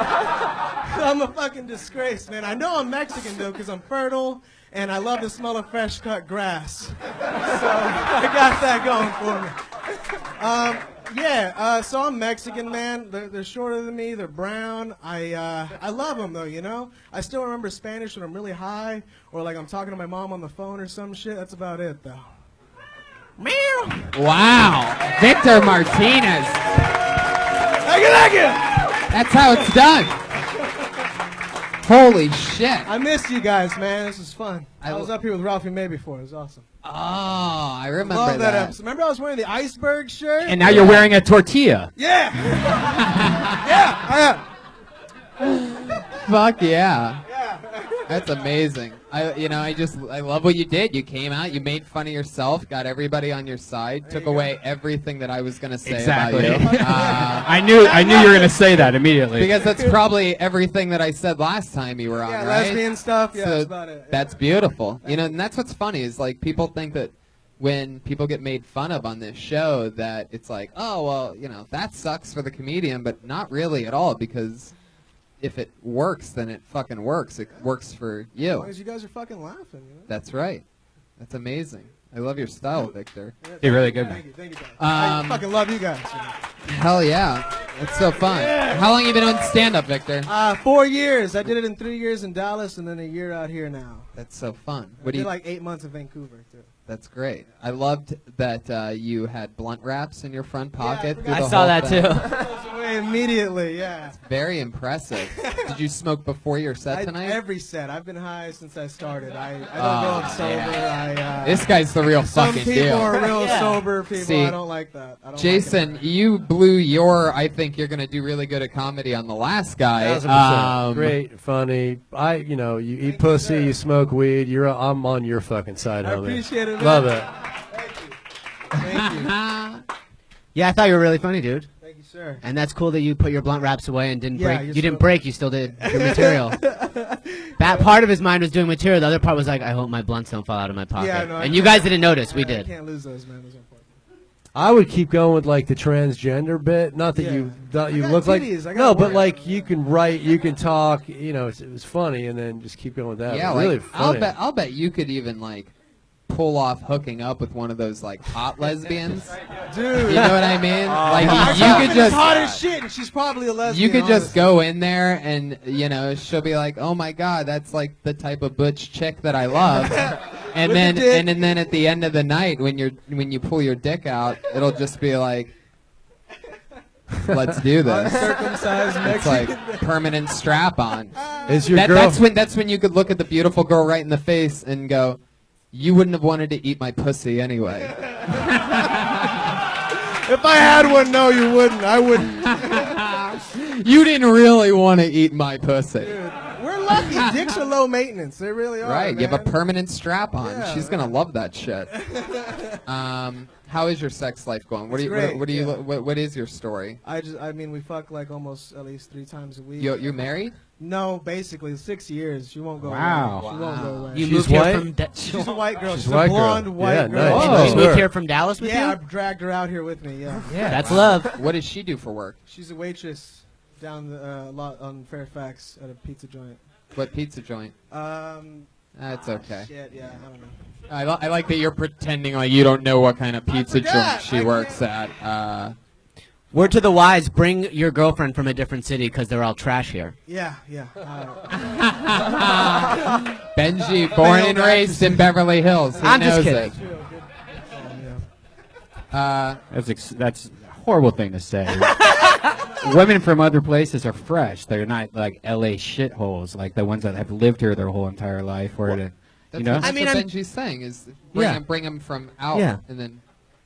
I'm a fucking disgrace, man. I know I'm Mexican, though, because I'm fertile, and I love the smell of fresh cut grass. So I got that going for me. So I'm Mexican, man. They're shorter than me. They're brown. I love them, though, you know? I still remember Spanish when I'm really high, or like I'm talking to my mom on the phone or some shit. That's about it, though. Meow. Wow. Victor Martinez. Like it. That's how it's done. Holy shit. I missed you guys, man. This was fun. I I was up here with Ralphie May before. It was awesome. Oh, I remember Love that that. episode. Remember I was wearing the iceberg shirt? And now you're wearing a tortilla. Yeah. Yeah. Fuck yeah. That's amazing. I love what you did. You came out, you made fun of yourself, got everybody on your side, took away everything that I was gonna say about you. I knew you were gonna say that immediately. Because that's probably everything that I said last time you were on, Yeah, right? lesbian stuff. Yeah, So that's about it. Yeah. that's beautiful. And that's what's funny is like people think that when people get made fun of on this show that it's like, oh well, that sucks for the comedian, but not really at all because if it works, then it fucking works. It works for As you. long as you guys are fucking laughing. That's right. That's amazing. I love your style, Victor. You're really good, Thank man. you, guys. I fucking love you guys. Hell yeah. That's so fun. How long you been on stand-up, Victor? 4 years. I did it in 3 years in Dallas and then a year out here now. That's so fun. I did like 8 months in Vancouver too. That's great. I loved that you had blunt wraps in your front pocket. through I the saw whole that thing. too. Goes away immediately. Yeah. Very impressive. Did you smoke before your set tonight? Every set. I've been high since I started. I don't go up sober. This guy's the real Some fucking people deal. are real sober people. See, I don't like that. I don't Jason, like you blew your. I think you're gonna do really good at comedy on the last guy. 1,000%. Great, funny. You eat pussy, you smoke weed. I'm on your fucking side, I homie. appreciate it, man. Love it. Thank you. Yeah, I thought you were really funny, dude. Thank you, sir. And that's cool that you put your blunt wraps away and didn't Yeah, break. you're You didn't so- break. You still did your material. That part of his mind was doing material. The other part was like, I hope my blunts don't fall out of my pocket. Yeah, no, and you guys didn't notice. We I did. can't lose those, man. Those are important. I would keep going with like the transgender bit. Not that Yeah. you I got look like titties, I got no, but work. like you can write, you can talk. It was funny, and then just keep going with that. Yeah, really like funny. I'll bet you could even like pull off hooking up with one of those like hot lesbians. Dude. You know what I mean? Like My you girlfriend could is just hot as shit, and she's probably a lesbian. you could just honestly. go in there and she'll be like, "Oh my god, that's like the type of butch chick that I love." And With then the dick. and then at the end of the night when you pull your dick out, it'll just be like, "Let's do this." Uncircumcised It's Mexican. like permanent strap on. Is your girl? That's when you could look at the beautiful girl right in the face and go, "You wouldn't have wanted to eat my pussy anyway." If I had one, no, you wouldn't. I wouldn't. You didn't really want to eat my pussy. Dude, we're lucky. Dicks are low maintenance. They really are. Right, you have a man. permanent strap on. Yeah, She's gonna love that shit. How is your sex life going? What do It's you? great, What do you? yeah. What is your story? I mean, we fuck like almost at least 3 times a week. You married? No, basically 6 years. She won't go Wow. away. She won't go away. You She's moved here white? from. She's a white girl. She's She's a white a girl. blonde white Yeah, girl. nice. You Nice moved work. here from Dallas with Yeah, I you? dragged her out here with me. Yeah. That's love. What does she do for work? She's a waitress down the lot on Fairfax at a pizza joint. What pizza joint? That's okay. Shit, yeah, I don't know. I like that you're pretending like you don't know what kind of pizza forgot. joint she I works at. Word to the wise: bring your girlfriend from a different city because they're all trash here. Yeah, yeah. Benji, born and raised in Beverly Hills. He I'm just knows kidding. it. That's a horrible thing to say. Women from other places are fresh. They're not like L.A. shitholes, like the ones that have lived here their whole entire life. That's know? what, that's I mean, what I'm- Benji's saying is Yeah. bring him from out Yeah. and then.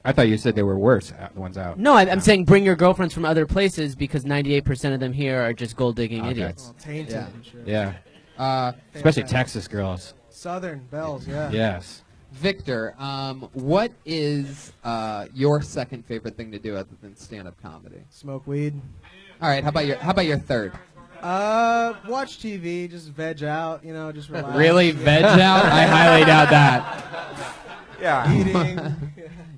I thought you said they were worse, the ones out. No, I'm saying bring your girlfriends from other places because 98% of them here are just gold digging Okay. idiots. All tainted Yeah. and shit. Yeah, especially Texas girls. Southern belles, yeah. Yes. Victor, what is your second favorite thing to do other than stand-up comedy? Smoke weed. All right, how about your third? Watch TV, just veg out, just relax. Really, veg out? I highly doubt that. Yeah. Eating.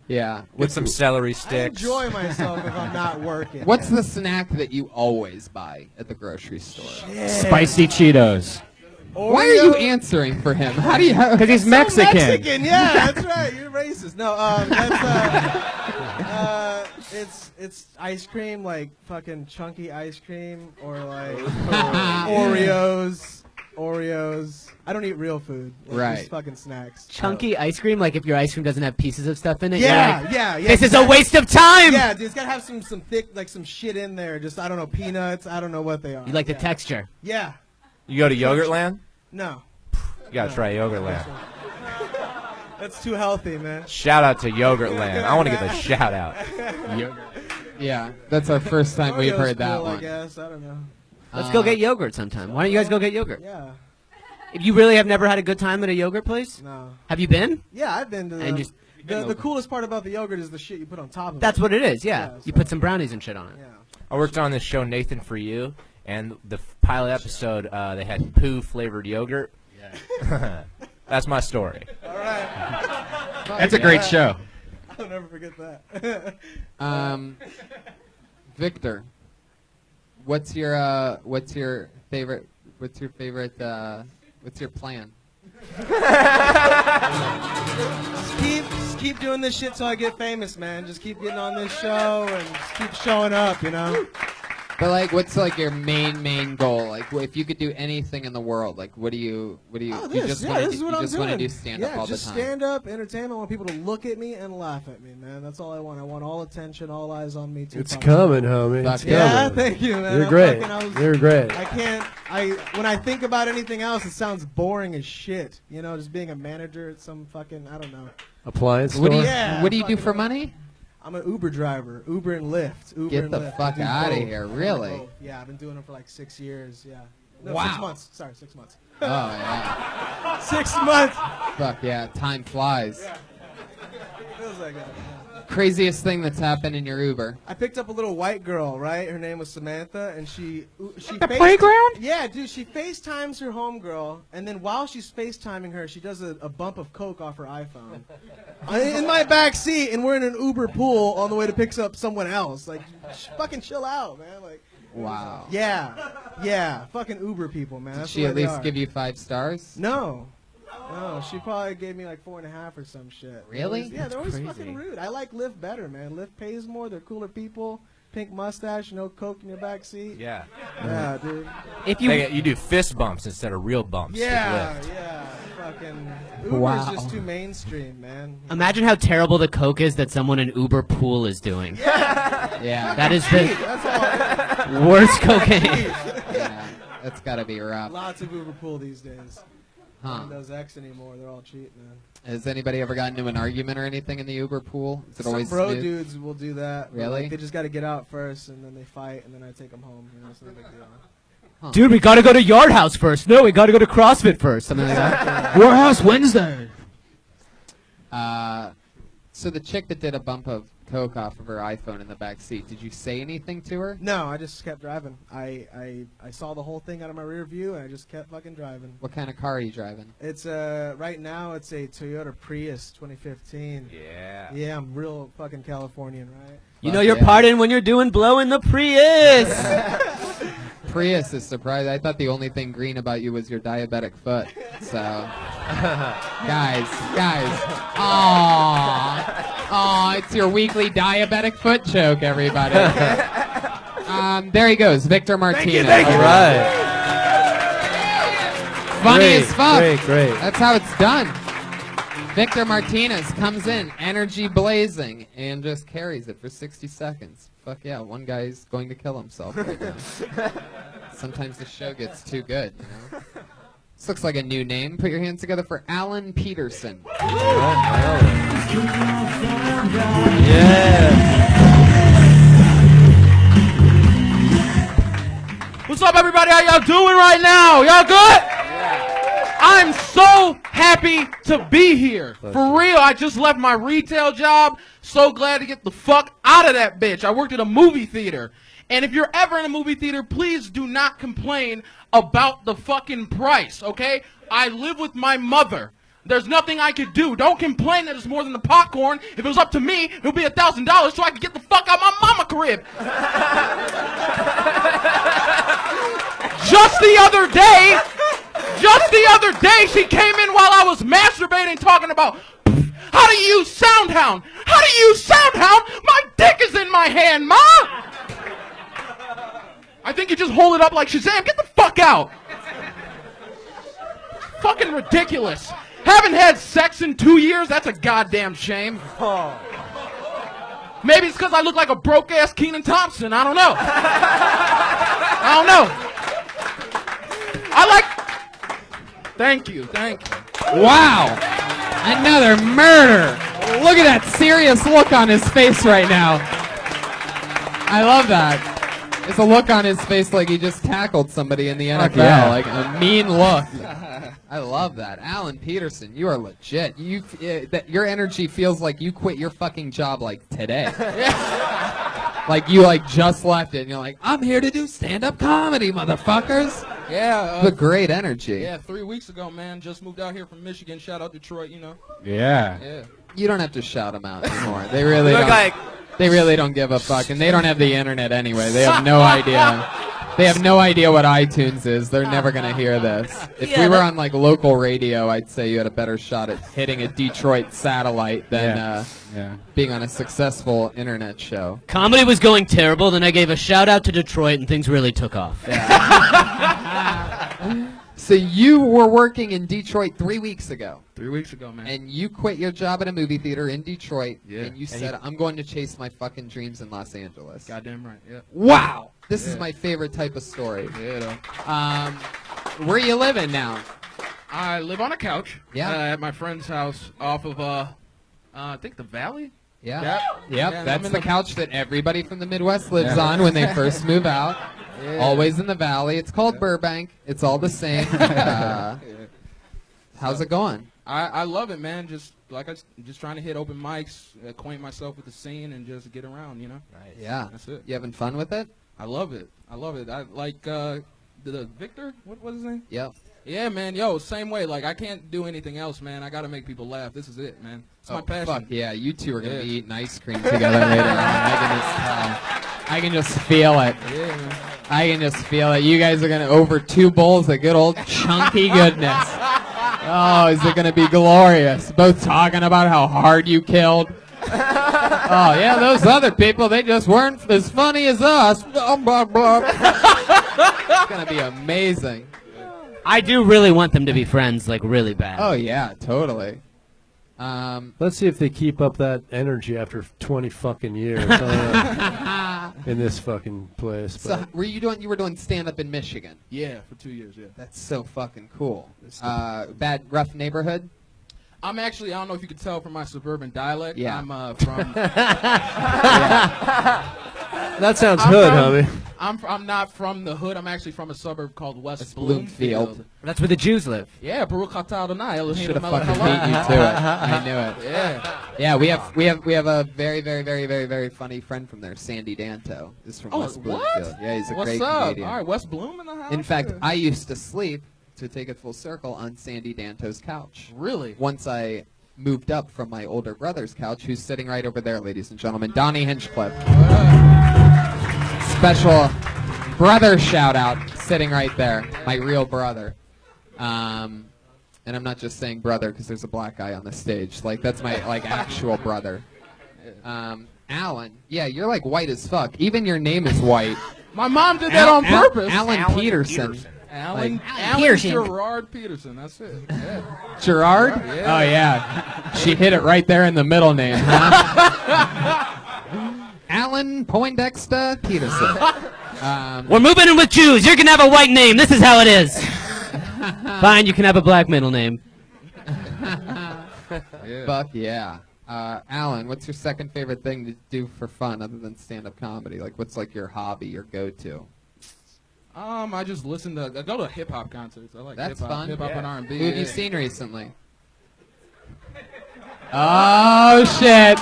Yeah. With some celery I sticks. enjoy myself if I'm not working. What's the snack that you always buy at the grocery store? Spicy Cheetos. Why are you answering for him? How do you? Because he's Mexican. Mexican, yeah, that's right. You're racist. No, it's ice cream, like fucking chunky ice cream, or like Oreos. I don't eat real food. Like, Right. Just fucking snacks. Chunky ice cream, like if your ice cream doesn't have pieces of stuff in it. you're Yeah, like, yeah. This is a waste of time. Yeah, dude, it's gotta have some thick, like some shit in there. Just I don't know, peanuts. I don't know what they are. You like the Yeah. texture. Yeah. You go to Yogurtland? No. You gotta try Yogurtland. That's too healthy, man. Shout out to Yogurtland. I want to give a shout out. Yeah, that's our first time we've Oreo's heard that cool, I one. guess. I don't know. Let's go get yogurt sometime. Why don't you guys go get yogurt? Yeah. You really have never had a good time at a yogurt place? No. Have you been? Yeah, I've been to the. And just- the coolest part about the yogurt is the shit you put on top of it. That's what it is, yeah. Yeah, You so- put some brownies and shit on it. Yeah. I worked on this show, Nathan For You, and the pilot episode, they had poo-flavored yogurt. Yeah. That's my story. All right. That's a great show. I'll never forget that. Victor, what's your favorite? What's your plan? Just keep doing this shit till I get famous, man. Just keep getting on this show and just keep showing up, you know? But like, what's like your main goal? Like, if you could do anything in the world, like, what do you? Oh, you this, just yeah, want this is what I'm just doing. want to do stand up yeah, all the just time. stand up, entertainment. I want people to look at me and laugh at me, man. That's all I want. I want all attention, all eyes on me. It's coming, homie. It's Yeah, coming. thank you, man. You're I'm great. fucking- You're great. I can't. When I think about anything else, it sounds boring as shit. You know, just being a manager at some fucking, I don't know. Appliance What do store? you Yeah, What do you do fucking- for money? I'm an Uber driver, Uber and Lyft. Uber Get and the Lyft. fuck I do outta both. here, I do really? both. Yeah, I've been doing it for like 6 years. Yeah. No, Wow. 6 months. Sorry, 6 months. Oh yeah. 6 months. Fuck yeah. Time flies. Feels like that. Yeah. Craziest thing that's happened in your Uber. I picked up a little white girl, right? Her name was Samantha, and she the playground? Yeah, dude. She FaceTimes her homegirl, and then while she's FaceTiming her, she does a bump of coke off her iPhone. In my back seat, and we're in an Uber pool on the way to pick up someone else. Like, fucking chill out, man. Like, Wow. yeah. Fucking Uber people, man. Did That's she the at way they least are. give you 5 stars? No, she probably gave me like 4.5 or some shit. Really? Yeah, they're always That's fucking crazy. rude. I like Lyft better, man. Lyft pays more. They're cooler people. Pink mustache, no coke in your back seat. Yeah. Yeah, dude. If you You do fist bumps instead of real bumps. with Yeah, Lyft. yeah. Fucking Uber's Wow. just too mainstream, man. imagine how terrible the coke is that someone in Uber pool is doing. Yeah. That is the That's all. worst cocaine. Yeah. That's gotta be rough. Lots of Uber pool these days. Huh. None of those X anymore. They're all cheap, man. Has anybody ever gotten into an argument or anything in the Uber pool? Is it Some always bro smooth? dudes will do that. but, Really? like, they just got to get out first, and then they fight, and then I take them home. You know, it's no big deal. Dude, we gotta go to Yard House first. No, we gotta go to CrossFit first. Something like that. Yard House Wednesday. So the chick that did a bump of coke off of her iPhone in the back seat, did you say anything to her? No, I just kept driving. I saw the whole thing out of my rear view, and I just kept fucking driving. What kind of car are you driving? It's right now it's a Toyota Prius 2015. Yeah. Yeah, I'm real fucking Californian, right? You know you're partying when you're doing blow in the Prius. Prius is surprised. I thought the only thing green about you was your diabetic foot. So, guys, aw, it's your weekly diabetic foot joke, everybody. There he goes, Victor Martinez. All right. Funny Great, as fuck. great. That's how it's done. Victor Martinez comes in, energy blazing, and just carries it for 60 seconds. Fuck yeah, one guy's going to kill himself right now. Sometimes the show gets too good, you know? This looks like a new name. Put your hands together for Alan Peterson. What's up, everybody? How y'all doing right now? Y'all good? I'm so happy to be here. For real, I just left my retail job. So glad to get the fuck out of that bitch. I worked at a movie theater. And if you're ever in a movie theater, please do not complain about the fucking price, okay? I live with my mother. There's nothing I could do. Don't complain that it's more than the popcorn. If it was up to me, it would be $1,000 so I could get the fuck out my mama crib. Just the other day, she came in while I was masturbating talking about, how do you use SoundHound? How do you use SoundHound? My dick is in my hand, Ma! I think you just hold it up like Shazam. Get the fuck out. Fucking ridiculous. Haven't had sex in 2 years? That's a goddamn shame. Maybe it's because I look like a broke-ass Kenan Thompson. I don't know. Thank you. Wow! Another murder! Look at that serious look on his face right now. I love that. It's a look on his face like he just tackled somebody in the NFL. yeah. Like a mean look. I love that. Alan Peterson, you are legit. Your energy feels like you quit your fucking job like today. Like you like just left it and you're like, I'm here to do stand-up comedy, motherfuckers. Yeah. The great energy. Yeah, 3 weeks ago, man. Just moved out here from Michigan. Shout out Detroit, you know. Yeah. Yeah. You don't have to shout them out anymore. They really Look don't. like They really don't give a fuck, and they don't have the internet anyway. They have no idea. They have no idea what iTunes is. They're never gonna hear this. If we were on like local radio, I'd say you had a better shot at hitting a Detroit satellite than being on a successful internet show. Comedy was going terrible, then I gave a shout out to Detroit, and things really took off. So you were working in Detroit 3 weeks ago. 3 weeks ago, man. And you quit your job at a movie theater in Detroit, Yeah. and you said, I'm going to chase my fucking dreams in Los Angeles. Goddamn right, yeah. Wow! This is my favorite type of story. Yeah, though. Where you living now? I live on a couch. Yeah. At my friend's house off of, I think the Valley? Yeah. Yep. Yep, Yeah, that's I'm in the couch that everybody from the Midwest lives on when they first move out. Yeah. Always in the Valley. It's called Burbank. It's all the same. How's it going? I love it, man. Just trying to hit open mics, acquaint myself with the scene, and just get around, you know? Nice. Yeah. That's it. You having fun with it? I love it. I love it. I like, the Victor? What was his name? Yep. Yeah, man. Yo, same way. Like, I can't do anything else, man. I got to make people laugh. This is it, man. It's my passion. Fuck yeah, you two are going to be eating ice cream together later on. I can just feel it. Yeah, man. I can just feel it. You guys are going to over 2 bowls of good old chunky goodness. Oh, is it going to be glorious? Both talking about how hard you killed. Oh, yeah, those other people, they just weren't as funny as us. It's going to be amazing. I do really want them to be friends, like really bad. Oh, yeah, totally. Let's see if they keep up that energy after 20 fucking years in this fucking place. So, you were doing stand-up in Michigan? Yeah, for 2 years, yeah. That's so fucking cool. Bad, rough neighborhood? I'm actually, I don't know if you could tell from my suburban dialect. Yeah. I'm from... That sounds hood, homie. I'm not from the hood. I'm actually from a suburb called West Bloomfield. Bloomfield. That's where the Jews live. Yeah, Baruch Atah Adonai. Should have Elohim fucking Melech beat you Haolam. to it. I knew it. Yeah. Yeah, we have a very, very, very, very, very funny friend from there, Sandy Danto. Is from West Bloomfield. what? Yeah, he's a What's great up? comedian. All right, West Bloom in the house? In fact, Yeah. I used to sleep, to take it full circle, on Sandy Danto's couch. Really? Once I moved up from my older brother's couch, who's sitting right over there, ladies and gentlemen, Donnie Hinchcliffe. Special brother shout out, sitting right there, my real brother. And I'm not just saying brother because there's a black guy on the stage. Like, that's my actual brother. Alan, yeah, you're like white as fuck. Even your name is white. My mom did that on purpose. Alan Peterson. Alan Peterson. Gerard Peterson. That's it. Yeah. Gerard? Yeah. Oh, yeah. She hit it right there in the middle name, huh? Alan Poindexter Peterson. We're moving in with Jews. You're gonna have a white name. This is how it is. Fine, you can have a black middle name. Fuck yeah. Alan, what's your second favorite thing to do for fun other than stand-up comedy? Like, what's like your hobby, your go-to? I just listen to. I go to hip hop concerts. I like That's hip hop, fun. hip hop and R&B. Who have you seen recently? Oh, shit.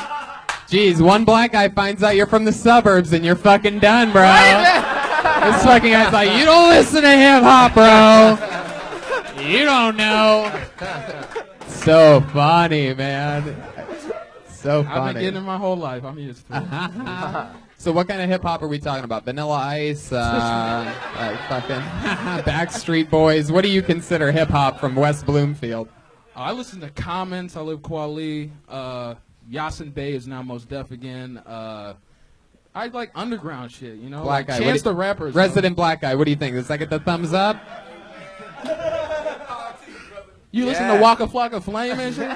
Jeez, one black guy finds out you're from the suburbs and you're fucking done, bro. This fucking guy's like, you don't listen to hip-hop, bro. You don't know. So funny, man. So funny. I've been getting it my whole life. I'm used to it. So what kind of hip-hop are we talking about? Vanilla Ice, fucking Backstreet Boys. What do you consider hip-hop from West Bloomfield? I listen to Comments. I live Kuali. Yasin Bey is now Most Def again. I like underground shit, you know? Black like guy. Chance the Rapper. Resident Black Guy. What do you think? Does that get the thumbs up? You listen to Waka Flocka Flame and shit?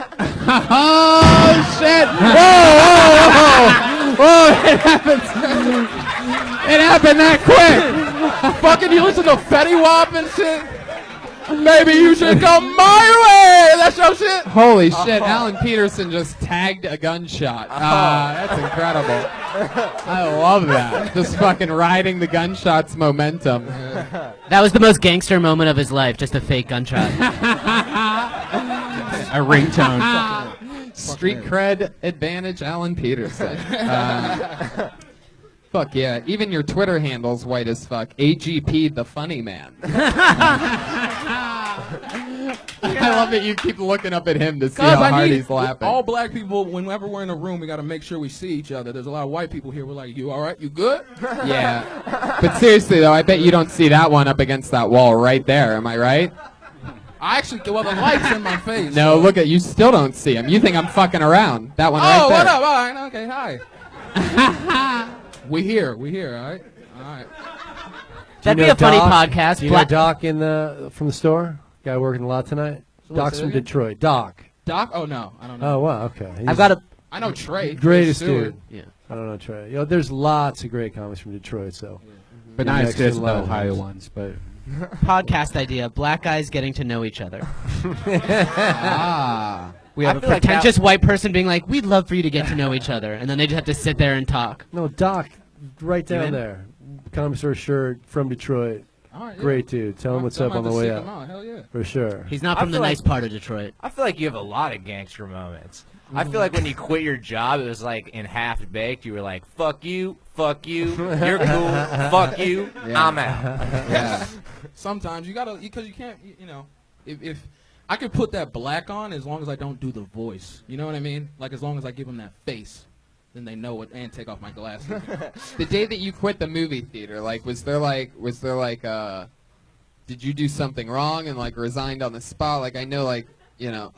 Oh, shit. Whoa. It happened that quick. Fucking you listen to Fetty Wap and shit? Maybe you should come my way. That's your shit. Holy shit. Alan Peterson just tagged a gunshot. That's incredible. I love that. Just fucking riding the gunshot's momentum. That was the most gangster moment of his life, just a fake gunshot. a ringtone. Street cred advantage, Alan Peterson. Fuck yeah. Even your Twitter handle's white as fuck. AGP the funny man. I love that you keep looking up at him to see how hard he's laughing. All black people, whenever we're in a room, we got to make sure we see each other. There's a lot of white people here. We're like, you all right? You good? Yeah. But seriously, though, I bet you don't see that one up against that wall right there. Am I right? I actually, well, the light's in my face. No, look at you. Still don't see him. You think I'm fucking around. That one right there. Oh, what up? All right. Okay, hi. We here, all right? All right. That'd be a funny podcast. Do you know Doc from the store? Guy working a lot tonight? So Doc's from Detroit. Doc. Doc? Oh, no. I don't know. Oh, wow, okay. I know Trey. Greatest Stewart. dude. Yeah. I don't know Trey. There's lots of great comics from Detroit, so. Yeah. But not as good as the Ohio ones, but. Podcast idea: black guys getting to know each other. We have a feel like pretentious white person being like, "We'd love for you to get to know each other," and then they just have to sit there and talk. No, Doc, right down there. Comic store shirt from Detroit. All right, Great dude. Tell him what's up on the way out. Hell yeah. For sure. He's not from the nice part of Detroit. I feel like you have a lot of gangster moments. I feel like when you quit your job, it was like in Half Baked. You were like, "Fuck you, you're cool, fuck you, Yeah. I'm out." Yeah. Sometimes you gotta, because you can't, if I could put that black on as long as I don't do the voice. You know what I mean? Like as long as I give them that face, then they know it, and take off my glasses. The day that you quit the movie theater, was there did you do something wrong and resigned on the spot? I know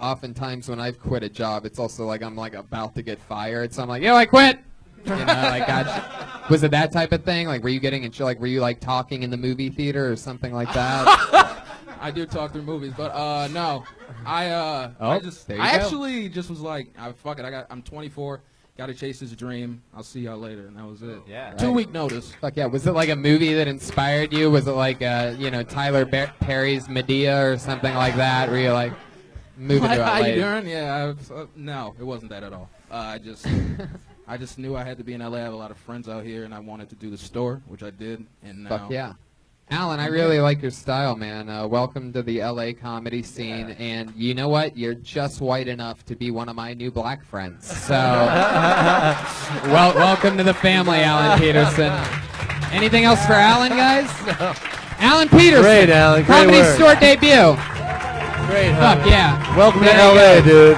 oftentimes when I've quit a job, it's also I'm about to get fired, so I'm like, yo, I quit. Gotcha. Was it that type of thing? Were you getting were you talking in the movie theater or something like that? I do talk through movies, but no, I there you go. actually just was like, fuck it, I'm 24. Got to chase his dream. I'll see y'all later, and that was it. Yeah. 2-week notice. Fuck yeah. Was it a movie that inspired you? Was it Tyler Perry's Medea or something like that? Where you moving to How LA? you doing? Yeah. No, it wasn't that at all. I just knew I had to be in LA. I have a lot of friends out here, and I wanted to do the store, which I did. And now, Fuck yeah. Alan, I really like your style, man. Welcome to the LA comedy scene, and you know what? You're just white enough to be one of my new black friends. So, welcome to the family, Alan Peterson. Anything else for Alan, guys? No. Alan Peterson. Great, Alan. Great Comedy work. store debut. Great. Fuck yeah. Welcome to There you LA, go. dude.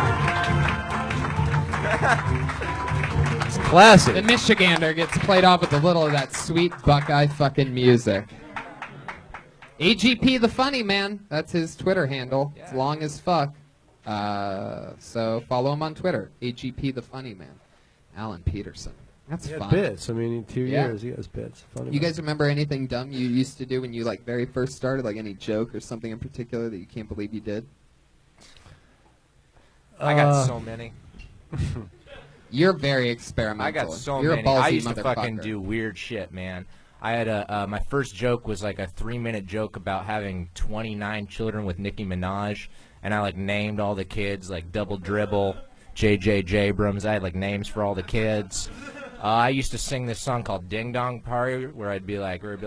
It's classic. The Michigander gets played off with a little of that sweet Buckeye fucking music. AGP the Funny Man. That's his Twitter handle. Yeah. It's long as fuck. So follow him on Twitter. AGP the Funny Man. Alan Peterson. That's fun. Bits. I mean, in 2 years, he has bits. Funny You man. guys remember anything dumb you used to do when you very first started? Any joke or something in particular that you can't believe you did? I got so many. You're very experimental. I got so You're many. A ballsy I used to motherfucker. fucking do weird shit, man. I had my first joke was a 3-minute joke about having 29 children with Nicki Minaj, and I named all the kids Double Dribble, JJ Abrams. I had names for all the kids. I used to sing this song called Ding Dong Party, where it'd be like, woo, woo,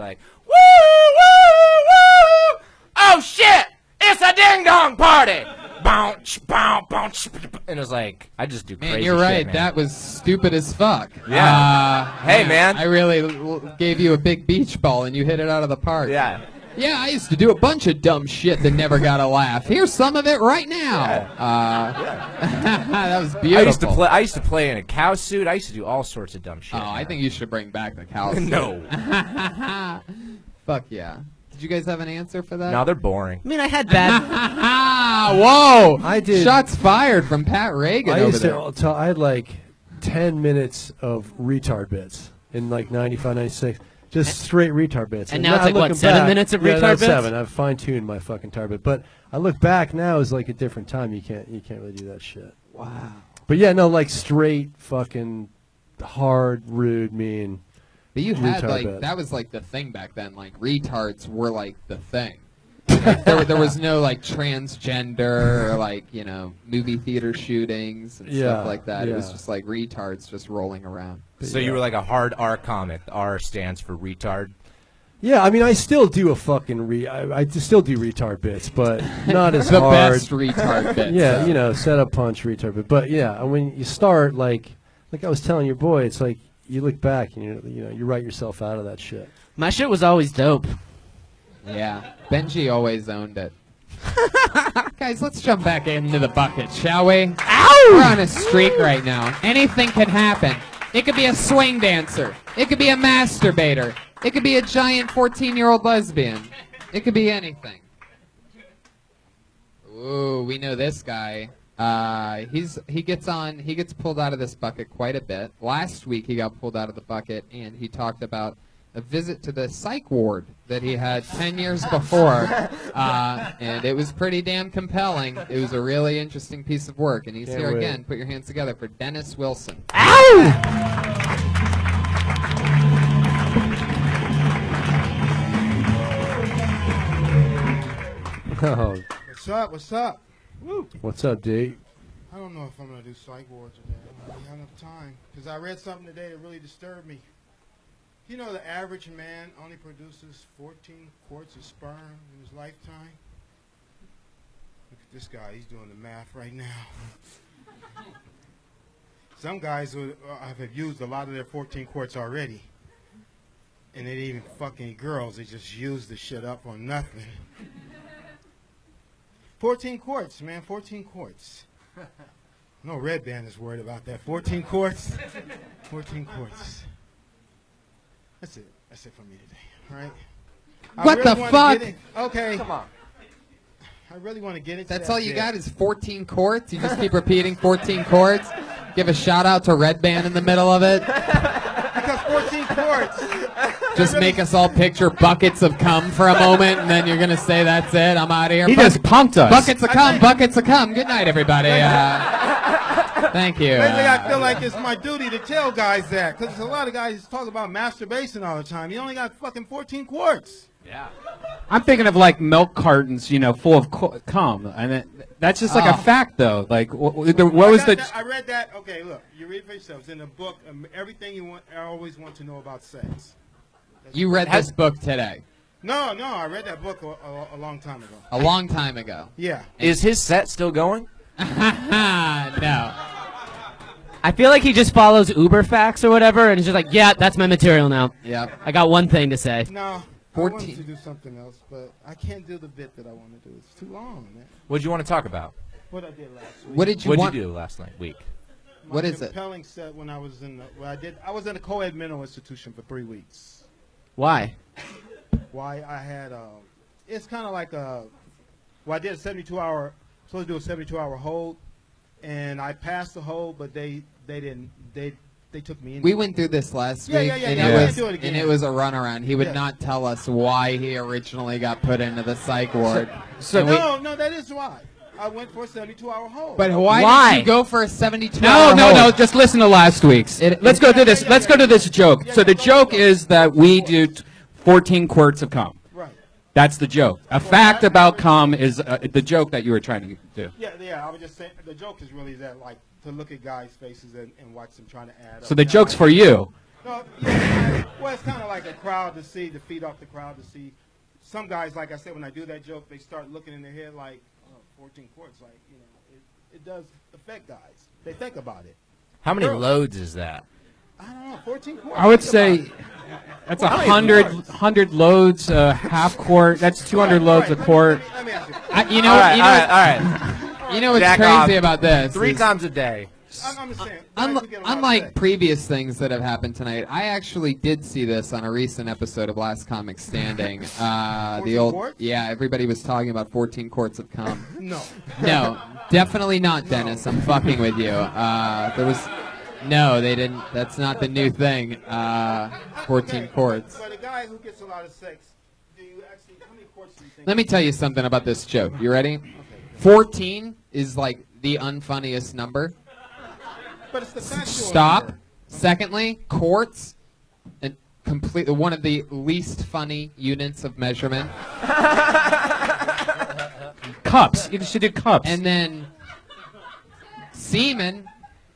woo! Oh shit! It's a ding dong party! Bounce, bounce, bounce. And it was I just do crazy Man, you're right. shit, man. That was stupid as fuck. Yeah. Hey, man. I really gave you a big beach ball and you hit it out of the park. Yeah. Yeah, I used to do a bunch of dumb shit that never got a laugh. Here's some of it right now. That was beautiful. I used to play in a cow suit. I used to do all sorts of dumb shit. Oh, I think you should bring back the cow suit. No. Fuck yeah. Did you guys have an answer for that? No, they're boring. I mean, I had bad. Whoa! I did. Shots fired from Pat Reagan I over used there. to. I had 10 minutes of retard bits in 95, 96. Just straight retard bits. And now it's looking 7 back- minutes of yeah, retard now bits? 7. I've fine-tuned my fucking tar bit. But I look back now as a different time. You can't really do that shit. Wow. But yeah, no, straight fucking hard, rude, mean. But you had retard bits. that was the thing back then. Retards were the thing. There was no transgender or movie theater shootings and stuff like that. It was just retards just rolling around. So you were a hard R comic. The R stands for retard. Yeah, I mean, I still do a fucking I still do retard bits, but not as the hard. best retard bits. Yeah, so. you know, setup punch retard bit. But yeah, when you start, like I was telling your boy, it's like you look back and you write yourself out of that shit. My shit was always dope. Yeah, Benji always owned it. Guys, let's jump back into the bucket, shall we? Ow! We're on a streak right now. Anything can happen. It could be a swing dancer. It could be a masturbator. It could be a giant 14-year-old lesbian. It could be anything. Ooh, we know this guy. He gets pulled out of this bucket quite a bit. Last week he got pulled out of the bucket and he talked about a visit to the psych ward that he had 10 years before, and it was pretty damn compelling. It was a really interesting piece of work, and he's Can't here wait. again. Put your hands together for Dennis Wilson. Oh, What's up? What's up? what's up, D? I don't know if I'm gonna do psych ward today. I don't have enough time because I read something today that really disturbed me. You know, the average man only produces 14 quarts of sperm in his lifetime. Look at this guy; he's doing the math right now. Some guys have used a lot of their 14 quarts already, and they didn't even fuck any girls. They just used the shit up on nothing. 14 quarts, man, 14 quarts. No red band is worried about that. 14 quarts. 14 quarts. That's it. That's it for me today. All right. What the fuck? Okay. Come on. I really want to get into That's that all you bit. got is 14 chords? You just keep repeating 14 chords? Give a shout out to Red Band in the middle of it? Because 14 quarts. Just make us all picture buckets of cum for a moment, and then you're going to say, that's it, I'm out of here. He just punked us. Buckets of cum, buckets of cum. Good night, everybody. Thank you. Lately, I feel like it's my duty to tell guys that, because a lot of guys talk about masturbation all the time. You only got fucking 14 quarts. Yeah. I'm thinking of like milk cartons, full of cum, and that's just like a fact, though. Like, what was the? I read that. Okay, look, you read it for yourself. It's in the book. Everything you want, I always want to know about sex. You read this book today. No, I read that book a long time ago. A long time ago. Yeah. Is his set still going? No. I feel like he just follows Uber facts or whatever, and he's just like, yeah, that's my material now. Yep. I got one thing to say. No. 14. I wanted to do something else, but I can't do the bit that I want to do. It's too long, man. What did you want to talk about? What I did last week. What did you What'd want? you do last week? What is it? Compelling set when I was in I was in a co-ed mental institution for 3 weeks. Why? Why I had it's kind of like I did a 72-hour, supposed to do a 72-hour hold, and I passed the hold, but they took me in. We went through this last Yeah, week, yeah, yeah, and, yeah. it We was, can do it again. and it was a runaround. He would Yeah. not tell us why he originally got put into the psych ward. So And we- No, that is why. I went for a 72-hour hold. But why Why? did you go for a 72-hour No. Just listen to last week's. Let's go to this. yeah, Let's go yeah. to this joke. So the joke is that we do 14 quarts of cum. Right. That's the joke. A fact about cum is the joke that you were trying to do. Yeah, I was just saying, the joke is really that, like, to look at guys' faces and watch them trying to add up. So the That joke's might- for you. No, yeah, well, it's kind of like a crowd to see, to feed off the crowd to see. Some guys, like I said, when I do that joke, they start looking in their head like, 14 quarts, like, it does affect guys. They think about it. How many Girls. loads is that? I don't know, 14 quarts. I would think say about it. that's How many 100 loads, half quart. That's 200 loads a Right, quart. Let me ask you. You know, All right, you all know, right, all right. you know what's Jack crazy off. about this? 3 is- times a day. I'm just saying. guys who get a lot of Unlike sex. previous things that have happened tonight, I actually did see this on a recent episode of Last Comic Standing. The 14 old, quarts? yeah, everybody was talking about 14 quarts of cum. No. No, definitely not, Dennis. I'm fucking with you. No, they didn't. That's not the new thing. 14 Okay, quarts. But a guy who gets a lot of sex, do you actually, how many quarts do you think? Let me tell you something about this joke. You ready? 14 is like the unfunniest number. But it's the factual Stop. number. Secondly, quarts, and complete one of the least funny units of measurement. Cups. You should do cups. And then semen,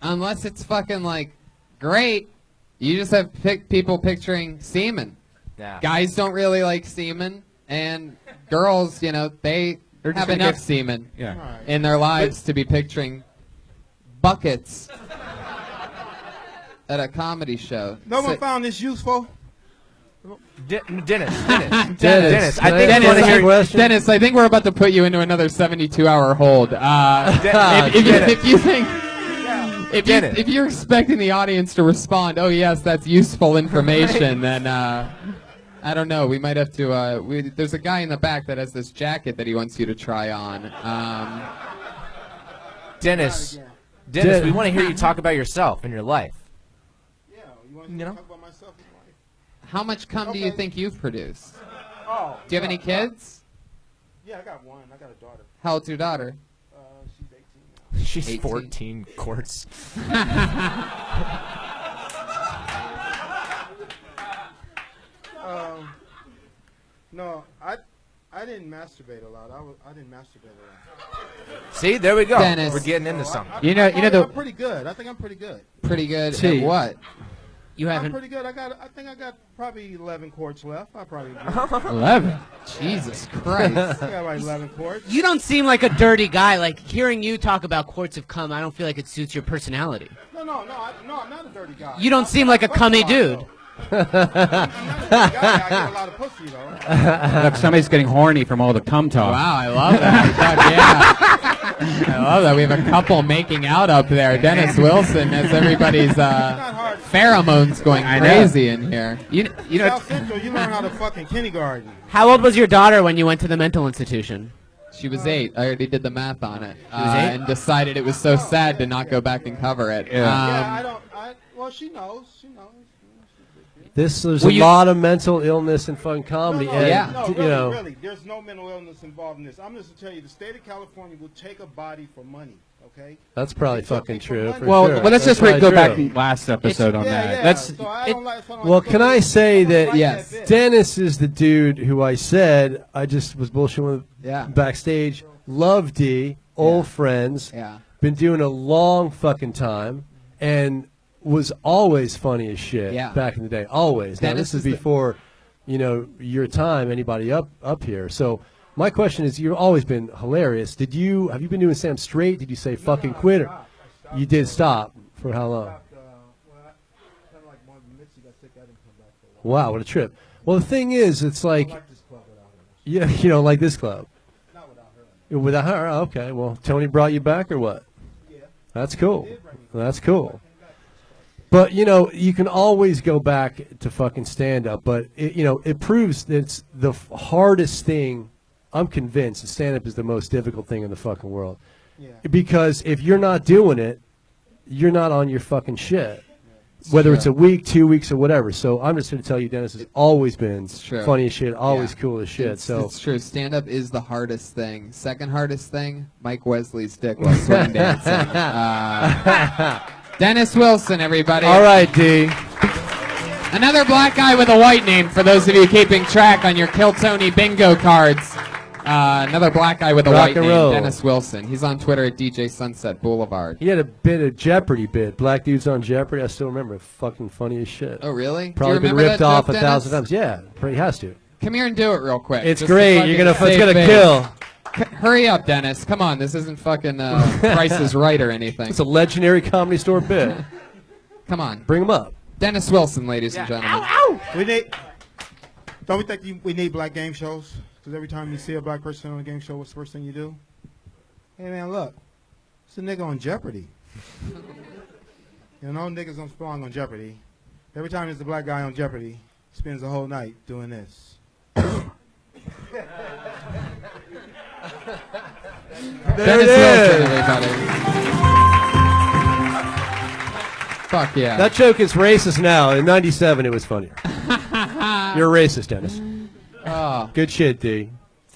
unless it's fucking like great, you just have people picturing semen. Yeah. Guys don't really like semen, and girls, you know, they They're just have gonna enough get- semen Yeah. in their lives to be picturing buckets at a comedy show. No one So- found this useful. Dennis. Dennis, I think Dennis, you wanna hear- Dennis, I think we're about to put you into another 72-hour hold. If you think, if you're expecting the audience to respond, oh yes, that's useful information, then I don't know. We might have to. There's a guy in the back that has this jacket that he wants you to try on. Dennis, we want to hear you talk about yourself and your life. Yeah, you want You to know? talk about myself? How much cum do you think you've produced? Oh. Do you have any kids? Yeah, I got one. I got a daughter. How old's your daughter? She's 18 now. She's 18. 14 quarts. No, I didn't masturbate a lot. I didn't masturbate a lot. See, there we go. Dennis. We're getting into something. I'm pretty good. I think I'm pretty good. Pretty good See. at what? You I'm haven't. pretty good. I think I got probably 11 quarts left. I probably 11. Jesus Christ. I got like 11 quarts. You don't seem like a dirty guy. Like hearing you talk about quarts of cum, I don't feel like it suits your personality. No, I'm not a dirty guy. You don't seem like a cummy dude. I'm not a dirty guy. I get a lot of pussy though. Look, somebody's getting horny from all the cum talk. Wow, I love that. Yeah. I love that. We have a couple making out up there. Dennis Wilson has everybody's pheromones going crazy in here. You know, South Central, you learn how to fucking kindergarten. How old was your daughter when you went to the mental institution? She was 8. I already did the math on it. was 8? And decided it was so sad to not go back and cover it. Well, she knows. There's Well, a lot of mental illness in fun comedy. No, and, yeah. no, you really, know, really. There's no mental illness involved in this. I'm just to tell you, the state of California will take a body for money. Okay. that's probably They took fucking me for true. money. For well, sure. let's That's just go probably back true. to last episode on Yeah, that. yeah. That's So I don't like- so I don't Well, like can I those- say I don't that like yes, that bit. Dennis is the dude who I said I just was bullshitting with Yeah. backstage. Love D, old friends, Yeah. been doing a long fucking time, and was always funny as shit Yeah. back in the day. Always. Now Dennis this is is the- before, your time. Anybody up here? So my question is, you've always been hilarious. Have you been doing Sam straight? Did you say fucking quit? You did stop for how long? Wow, what a trip. Well, the thing is, it's like, yeah, you don't like this club. Without her, okay. Well, Tony brought you back or what? Yeah. That's cool. That's cool. But you can always go back to fucking stand up. But it proves that it's the hardest thing. I'm convinced that stand up is the most difficult thing in the fucking world. Yeah. Because if you're not doing it, you're not on your fucking shit. Whether it's a week, 2 weeks, or whatever. So I'm just going to tell you, Dennis has always been true. funny as shit, always Yeah. cool as shit. So It's true. Stand-up is the hardest thing. Second hardest thing, Mike Wesley's dick while swing dancing. Dennis Wilson, everybody. all right, D. Another black guy with a white name for those of you keeping track on your Kill Tony bingo cards. Another black guy with a Rock white and name, roll. Dennis Wilson. He's on Twitter at DJ Sunset Boulevard. He had a bit of Jeopardy bit. Black dudes on Jeopardy. I still remember. Fucking funny as shit. Oh, really? Do Probably you been remember ripped that off joke, 1,000 Dennis? times. Yeah, he has to. Come here and do it real quick. It's Just to great. fucking You're gonna. It's save gonna face. kill. Hurry up, Dennis. Come on. This isn't fucking Price is Right or anything. It's a legendary Comedy Store bit. Come on. Bring him up. Dennis Wilson, ladies and gentlemen. We need. Don't we think we need black game shows? Because every time you see a black person on a game show, what's the first thing you do? Hey man, look, it's a nigga on Jeopardy. Niggas don't belong on Jeopardy. Every time there's a black guy on Jeopardy, he spends the whole night doing this. Dennis Wilson, everybody. Fuck yeah. That joke is racist now. In '97, it was funnier. You're a racist, Dennis. Oh, Good shit, D.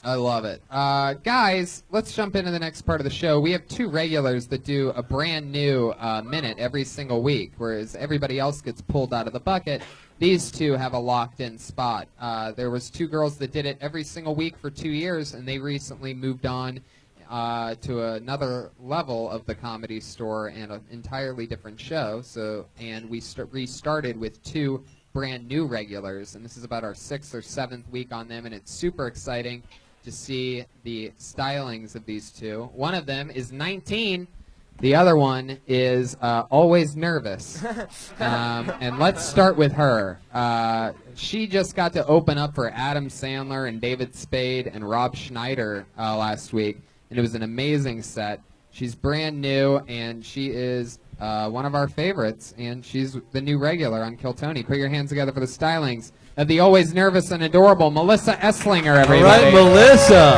I love it. Guys, let's jump into the next part of the show. We have 2 regulars that do a brand new minute every single week, whereas everybody else gets pulled out of the bucket. These 2 have a locked-in spot. There was 2 girls that did it every single week for 2 years, and they recently moved on to another level of the Comedy Store and an entirely different show. And we restarted with 2 brand new regulars, and this is about our 6th or 7th week on them, and it's super exciting to see the stylings of these two. One of them is 19. The other one is always nervous. And let's start with her. She just got to open up for Adam Sandler and David Spade and Rob Schneider last week, and it was an amazing set. She's brand new, and she is one of our favorites, and she's the new regular on Kill Tony. Put your hands together for the stylings of the always nervous and adorable Melissa Esslinger, everybody. All right, Melissa.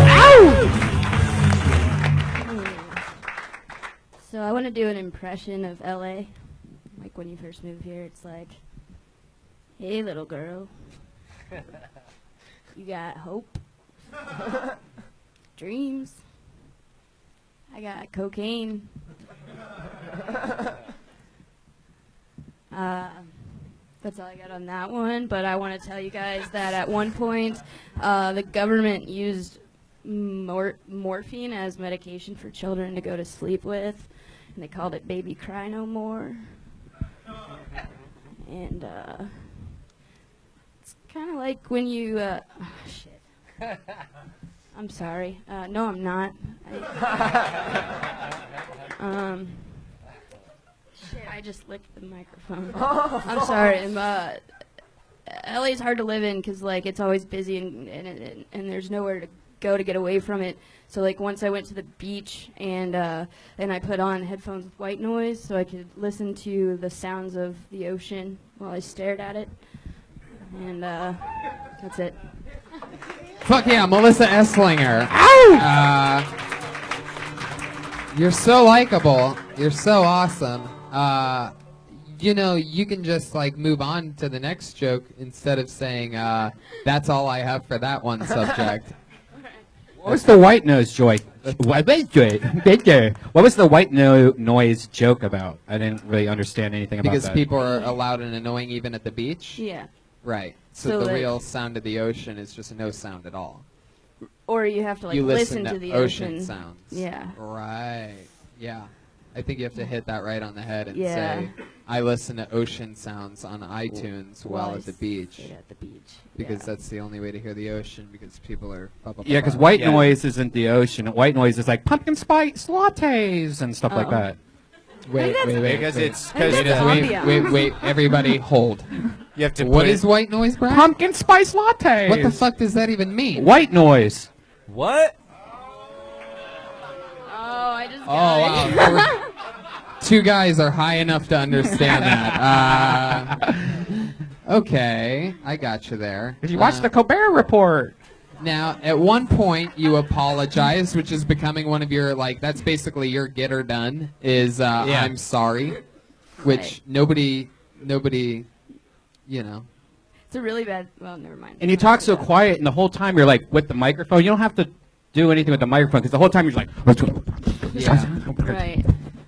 Ow! So I want to do an impression of LA. Like when you first move here, it's like, hey, little girl. You got hope. Dreams. I got cocaine. That's all I got on that one, but I want to tell you guys that at one point, the government used morphine as medication for children to go to sleep with, and they called it Baby Cry No More. And it's kind of like when you, shit. I'm sorry. No, I'm not. Shit, I just licked the microphone. I'm sorry. LA's hard to live in because, like, it's always busy and there's nowhere to go to get away from it. So, like, once I went to the beach and I put on headphones with white noise so I could listen to the sounds of the ocean while I stared at it. And that's it. Fuck yeah, Melissa Esslinger. Ow! You're so likable. You're so awesome. You know, you can just like move on to the next joke instead of saying, that's all I have for that one subject. What was the white noise joke? What was the white noise joke about? I didn't really understand anything about Because that. people are loud and annoying even at the beach? Yeah. Right. So So the like- real sound of the ocean is just no sound at all. Or you have to, like, You listen to the ocean ocean. sounds. Yeah. Right. Yeah. I think you have to hit that right on the head and Yeah. say, I listen to ocean sounds on iTunes while at the beach. At the beach. Because that's the only way to hear the ocean because people are... Blah, blah, Yeah, because white noise isn't the ocean. White noise is like pumpkin spice lattes and stuff like that. Wait. Because it's Wait, everybody hold. You have to. What put is white noise, Brad? Pumpkin spice lattes. What the fuck does that even mean? White noise. What? Oh, I just Oh, wow. Two guys are high enough to understand that. Okay, I got you there. Did you watch the Colbert Report? Now, at one point, you apologized, which is becoming one of your, like, that's basically your get her done, is I'm sorry, which Right. nobody, you know. It's a really bad. Well, never mind. And you talk so quiet, and the whole time you're like with the microphone. You don't have to do anything with the microphone because the whole time you're like. Yeah. Right.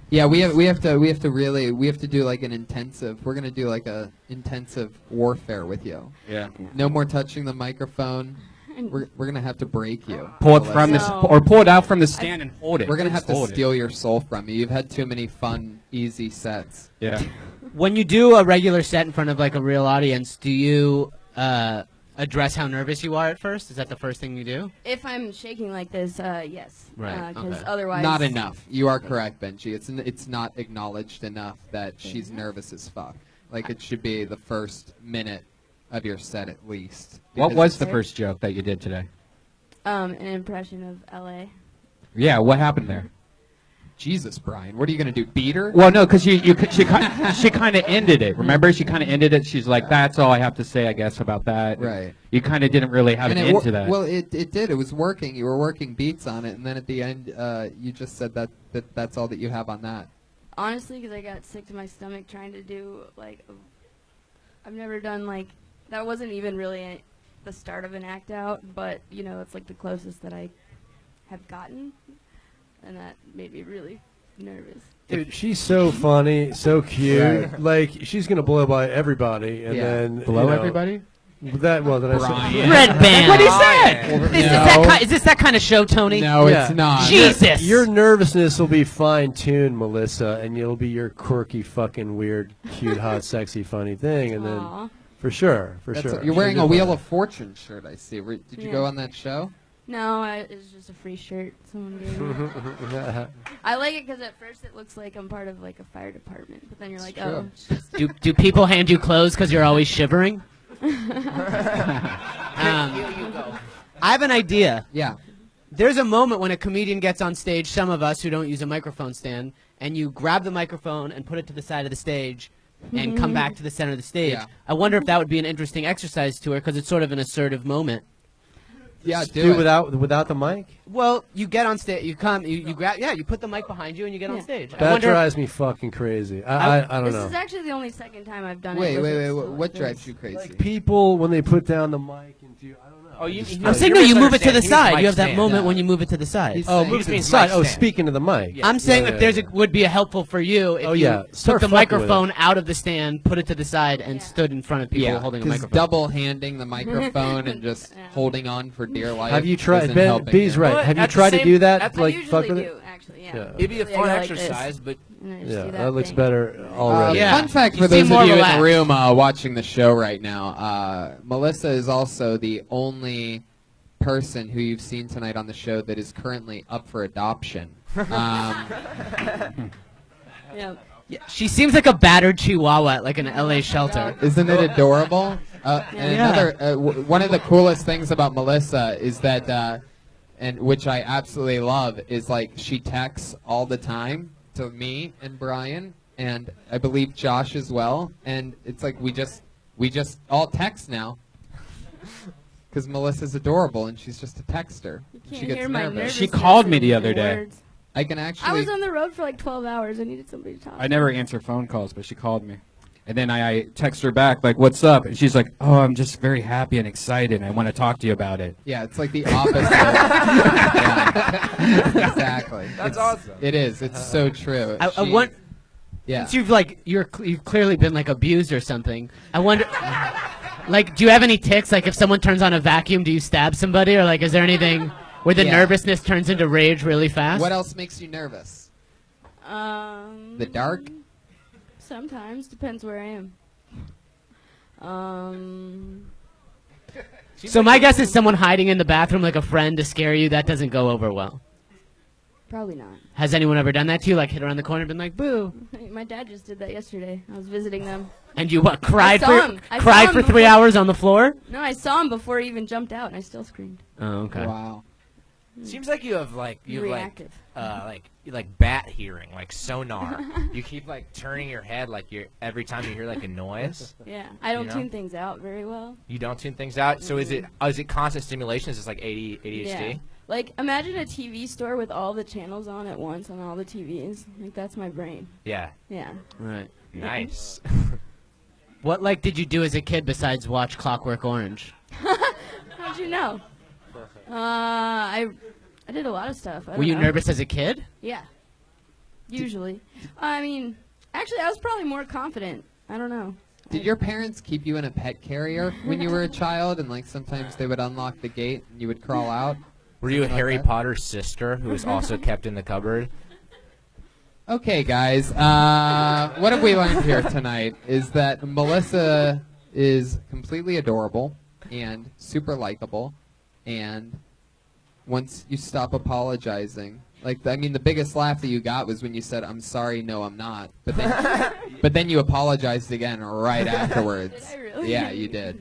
Yeah, we have to do like an intensive. We're gonna do like a intensive warfare with you. Yeah. No more touching the microphone. We're gonna have to break you. Pull it from this, or pull it out from the stand and hold it. We're gonna have to Hold it. steal your soul from you. You've had too many fun, easy sets. Yeah. When you do a regular set in front of like a real audience, do you address how nervous you are at first? Is that the first thing you do? If I'm shaking like this, yes. Right, Because okay. otherwise. Not enough. You are correct, Benji. It's not acknowledged enough that she's nervous as fuck. Like it should be the first minute of your set at least. What Because was the first joke that you did today? An impression of LA. Yeah, what happened there? Jesus, Brian, what are you gonna do? Beat her? Well, no, because she kind of ended it. Remember, she kind of ended it. She's like, "That's all I have to say, I guess, about that." Right. You kind of didn't really have an end to that. Well, it did. It was working. You were working beats on it, and then at the end, you just said that's all that you have on that. Honestly, because I got sick to my stomach trying to do, like, I've never done, like, that wasn't even really the start of an act out, but, you know, it's, like, the closest that I have gotten, and that made me really nervous. Dude, she's so funny, so cute. Right. Like, she's going to blow by everybody. And Yeah. then, Blow you know, everybody? Well, did I say Brian. Red band. What he said. Is this that kind of show, Tony? No, it's not. Jesus. Your nervousness will be fine-tuned, Melissa, and you'll be your quirky, fucking, weird, cute, hot, sexy, funny thing, and then Aw. for sure. You're wearing a Wheel of Fortune shirt, I see. Did you Yeah. go on that show? No, it's just a free shirt someone gave me. I like it because at first it looks like I'm part of like a fire department, but then you're like, oh. It's just Do people hand you clothes because you're always shivering? I have an idea. Yeah. There's a moment when a comedian gets on stage, some of us who don't use a microphone stand, and you grab the microphone and put it to the side of the stage and come back to the center of the stage. Yeah. I wonder if that would be an interesting exercise to her because it's sort of an assertive moment. Yeah, do without the mic? Well, you get on stage, you come, you grab, you put the mic behind you and you get on stage. I That wonder drives me fucking crazy. I don't this know. is actually the only second time I've done Wait, it. wait, what drives you crazy? Like people when they put down the mic and do I don't know. Oh, I'm saying no, you move it to the side. You have that moment when you move it to the side. Oh, move it to the side. Oh, speaking to the mic. I'm saying that would be helpful for you if you took Start the fucking with microphone it. out of the stand, put it to the side, and stood in front of people holding a microphone. Double-handing the microphone and just holding on for dear life. Have you tried? isn't Ben, helping B's you. right. Have you tried to do that? I Like usually fuck with do, it? actually, yeah. It'd be a Usually fun I go like exercise, this, but and I just Yeah, do that looks thing. better already. Fun fact for those of you in the room watching the show right now, Melissa is also the only person who you've seen tonight on the show that is currently up for adoption. Yep. Yeah, she seems like a battered chihuahua at like an LA shelter. Isn't it adorable? And another one of the coolest things about Melissa is that, and which I absolutely love, is like she texts all the time to me and Brian, and I believe Josh as well. And it's like we just all text now. Because Melissa's adorable and she's just a texter. Can't She gets hear my nervous. She called me the other day. words. I can actually. I was on the road for like 12 hours. I needed somebody to talk. I never answer phone calls, but she called me. And then I text her back, like, what's up? And she's like, oh, I'm just very happy and excited. I want to talk to you about it. Yeah, it's like the opposite. Yeah. Exactly. That's awesome. It is. It's so true. I want. Yeah. Since you've clearly been like abused or something. I wonder. Like, do you have any tics? Like, if someone turns on a vacuum, do you stab somebody, or like, is there anything where the nervousness turns into rage really fast? What else makes you nervous? The dark? Sometimes. Depends where I am. So my guess is someone hiding in the bathroom like a friend to scare you. That doesn't go over well. Probably not. Has anyone ever done that to you? Like hit around the corner and been like, boo. My dad just did that yesterday. I was visiting them. And you what? Cried I saw him. I cried saw for him 3 before- hours on the floor? No, I saw him before he even jumped out, and I still screamed. Oh, okay. Wow. Seems like you have like Reactive. like bat hearing, like sonar. You keep like turning your head like you're every time you hear like a noise. Yeah, I don't You know? tune things out very well. You don't tune things out. So is it constant stimulation? Is this like ADHD? Yeah. Like, imagine a TV store with all the channels on at once on all the TVs. Like, that's my brain. Yeah. Yeah. Right. Nice. What like did you do as a kid besides watch Clockwork Orange? How'd you know? I did a lot of stuff. I Were don't you know. nervous as a kid? Yeah. Usually. I mean, actually, I was probably more confident. I don't know. Did your parents keep you in a pet carrier when you were a child, and like sometimes they would unlock the gate and you would crawl out? Were you a Something like Harry that? Potter's sister who was also kept in the cupboard? Okay, guys. What have we learned here tonight is that Melissa is completely adorable and super likable, and once you stop apologizing, I mean, the biggest laugh that you got was when you said, "I'm sorry, no, I'm not," but then you apologized again right afterwards. Did I really? Yeah, you did.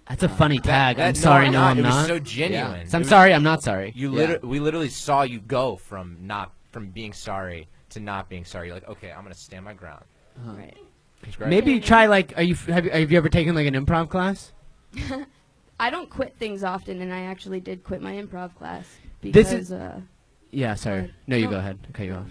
That's a funny tag. I'm No, sorry, no, I'm It not. was so genuine. So I'm sorry, I'm not sorry. We literally saw you go from being sorry to not being sorry. You're like, okay, I'm gonna stand my ground. Right. Maybe try like have you ever taken like an improv class? I don't quit things often, and I actually did quit my improv class This because is- Yeah, sorry. No, you No. go ahead. Okay, you off.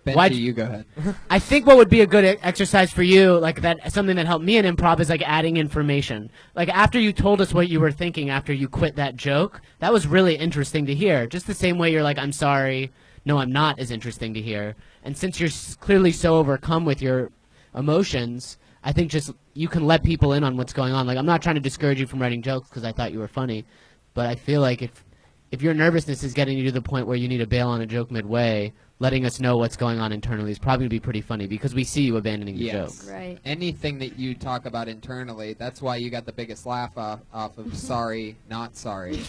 Benji, Why'd- you go ahead. I think what would be a good exercise for you, like that, something that helped me in improv is like adding information. Like after you told us what you were thinking after you quit that joke, that was really interesting to hear. Just the same way you're like, I'm sorry, no, I'm not, is interesting to hear. And since you're clearly so overcome with your emotions, I think just you can let people in on what's going on. Like, I'm not trying to discourage you from writing jokes because I thought you were funny, but I feel like if your nervousness is getting you to the point where you need to bail on a joke midway, letting us know what's going on internally is probably going to be pretty funny because we see you abandoning the joke. Right. Anything that you talk about internally, that's why you got the biggest laugh off of sorry, not sorry,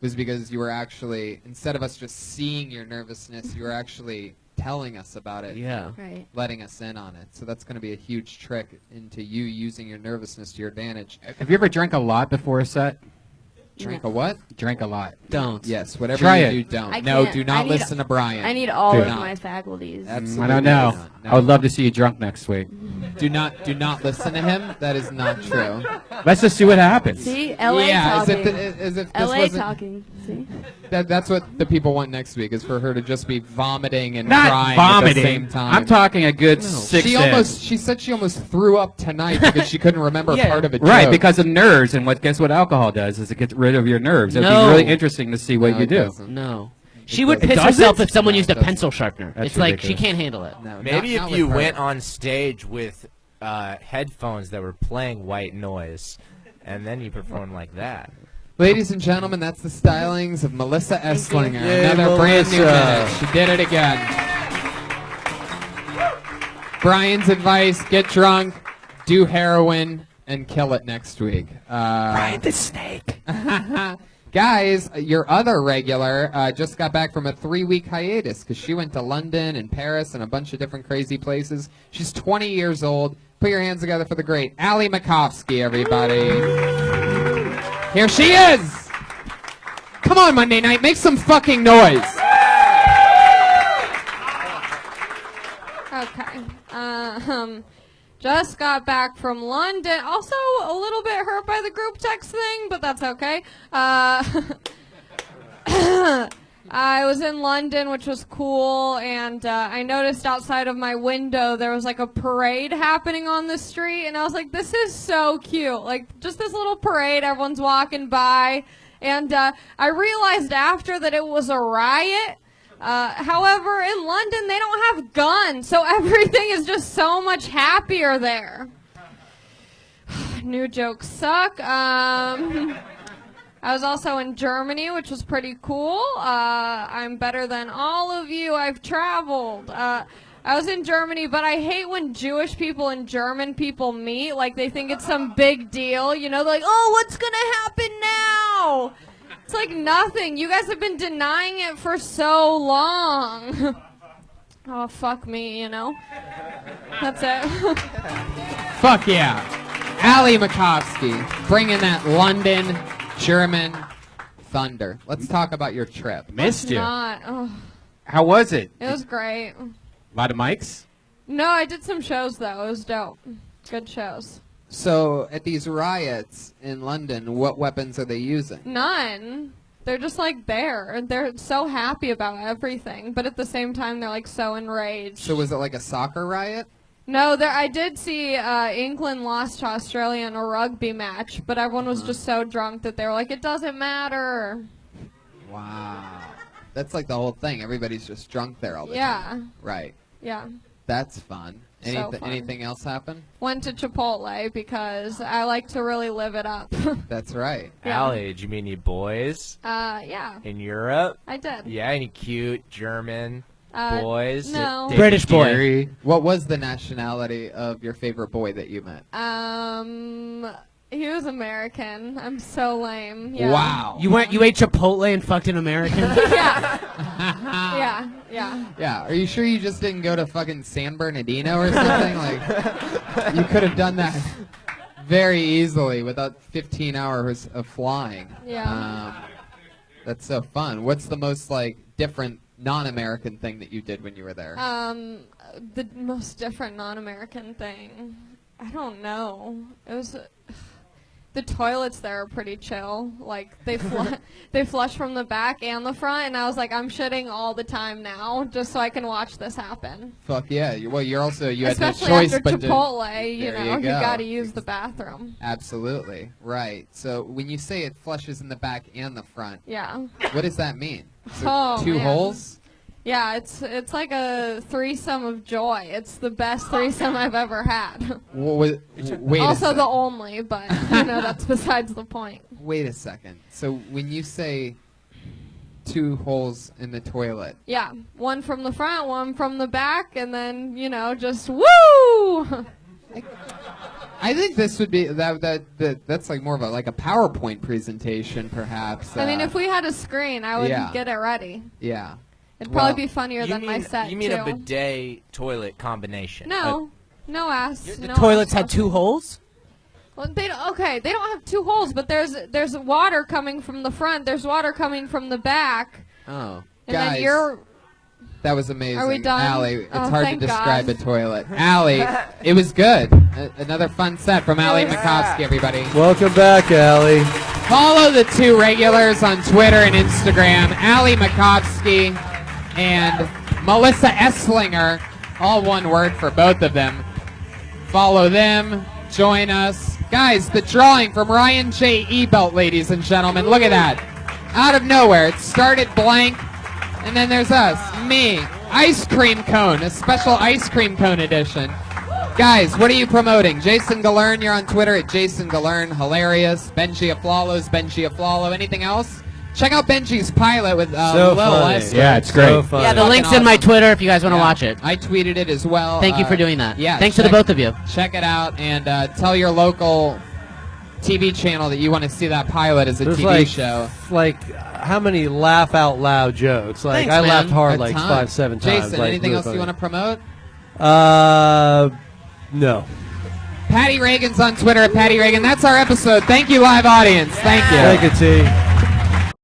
was because you were actually, instead of us just seeing your nervousness, you were actually telling us about it. Yeah. Right. Letting us in on it. So that's going to be a huge trick into you using your nervousness to your advantage. Have you ever drank a lot before a set? Drink a what? Drank a lot. Don't. Yes, whatever Try you it. do, don't. I No, can't. do I not need- listen to Brian. I need all Do of not. my faculties. Absolutely I don't know. not. No. I would love to see you drunk next week. Do not listen to him. That is not true. Let's just see what happens. See, LA yeah, talking. as if this LA wasn't, talking. See. that's what the people want next week is for her to just be vomiting and Not crying vomiting. at the same time. I'm talking a good 6 She said she almost threw up tonight because she couldn't remember part of it. Right, because of nerves, and guess what alcohol does is it gets rid of your nerves. It would No. be really interesting to see what you do. No. She would doesn't. piss It doesn't? herself if someone No, used it a doesn't. pencil sharpener. That's It's like she ridiculous. can't handle it. No, Maybe not if with you her. went on stage with headphones that were playing white noise, and then you performed like that. Ladies and gentlemen, that's the stylings of Melissa Esslinger. Yay, Another brand new Melissa. minute. She did it again. Brian's advice: get drunk, do heroin, and kill it next week. Brian the Snake. Guys, your other regular just got back from a 3-week hiatus because she went to London and Paris and a bunch of different crazy places. She's 20 years old. Put your hands together for the great Ali Macofsky, everybody. Here she is. Come on, Monday night, make some fucking noise. Okay. Just got back from London. Also, a little bit hurt by the group text thing, but that's okay. I was in London, which was cool, and I noticed outside of my window there was like a parade happening on the street, and I was like, this is so cute. Like, just this little parade, everyone's walking by, and I realized after that it was a riot. However, in London, they don't have guns, so everything is just so much happier there. New jokes suck. I was also in Germany, which was pretty cool. I'm better than all of you. I've traveled. I was in Germany, but I hate when Jewish people and German people meet. Like, they think it's some big deal. You know, they're like, oh, what's going to happen now? It's like nothing. You guys have been denying it for so long. Oh, fuck me, you know? That's it. Fuck yeah. Ali Macofsky, bringing that London German thunder. Let's talk about your trip. Missed you. Not. Oh, How was it? it was great. A lot of mics? No, I did some shows, though. It was dope. Good shows. So, at these riots in London, what weapons are they using? None. They're just like there. They're so happy about everything, but at the same time, they're like so enraged. So, was it like a soccer riot? No, I did see England lost to Australia in a rugby match, but everyone was just so drunk that they were like, it doesn't matter. Wow. That's like the whole thing. Everybody's just drunk there all the time. Right. Yeah. That's fun. So fun. Anything else happen? Went to Chipotle because I like to really live it up. That's right. Yeah. Allie, did you meet any boys Yeah, in Europe? I did. Yeah, any cute German boys? No. David British boy. Geary? What was the nationality of your favorite boy that you met? He was American. I'm so lame. Yeah. Wow. You ate Chipotle and fucked an American? Yeah. Yeah. Yeah. Are you sure you just didn't go to fucking San Bernardino or something? Like, you could have done that very easily without 15 hours of flying. Yeah. That's so fun. What's the most like different non-American thing that you did when you were there? The most different non-American thing. I don't know. It was. The toilets there are pretty chill. Like, they flush from the back and the front, and I was like, I'm shitting all the time now, just so I can watch this happen. Fuck yeah. Well, you had no Especially choice after but Chipotle, you There know, you you go. gotta use the bathroom. Absolutely. Right. So when you say it flushes in the back and the front, Yeah. what does that mean? Is it Oh, two man. holes? Yeah, it's like a threesome of joy. It's the best threesome I've ever had. Wait Also the only, but that's besides the point. Wait a second. So when you say 2 holes in the toilet, Yeah, one from the front, one from the back, and then just woo. I think this would be that's like more of a PowerPoint presentation, perhaps. I mean, if we had a screen, I would get it ready. Yeah. It'd probably be funnier than my set You mean too. a bidet toilet combination? No ass. The no toilets ass. had 2 holes? Well, they don't have 2 holes, but there's water coming from the front. There's water coming from the back. Oh, And guys, then you're. that was amazing. Are we done? Allie, it's Oh, hard to thank describe God. a toilet. Allie, it was good. Another fun set from Allie Macofsky, everybody. Welcome back, Allie. Follow the 2 regulars on Twitter and Instagram, Allie Macofsky and Melissa Esslinger, all one word for both of them. Follow them, join us. Guys, the drawing from Ryan J. Ebelt, ladies and gentlemen. Look at that. Out of nowhere, it started blank, and then there's us, me, ice cream cone, a special ice cream cone edition. Guys, what are you promoting? Jason Gillearn, you're on Twitter at Jason Gillearn, hilarious. Benji Aflalo's Benji Aflalo. Anything else? Check out Benji's pilot with So Lil funny. Lester. Yeah, it's great. So funny. Yeah, the Fucking link's in my awesome. Twitter if you guys want to Yeah. watch it. I tweeted it as well. Thank you for doing that. Yeah, Thanks to the both of you. Check it out and tell your local TV channel that you want to see that pilot as a There's TV show. how many laugh out loud jokes? Like Thanks, I man. laughed hard A like ton. 5-7 times. Jason, like, anything really else you want to promote? No. Patty Reagan's on Twitter at Patty Reagan. That's our episode. Thank you, live audience. Thank you. Thank you, T.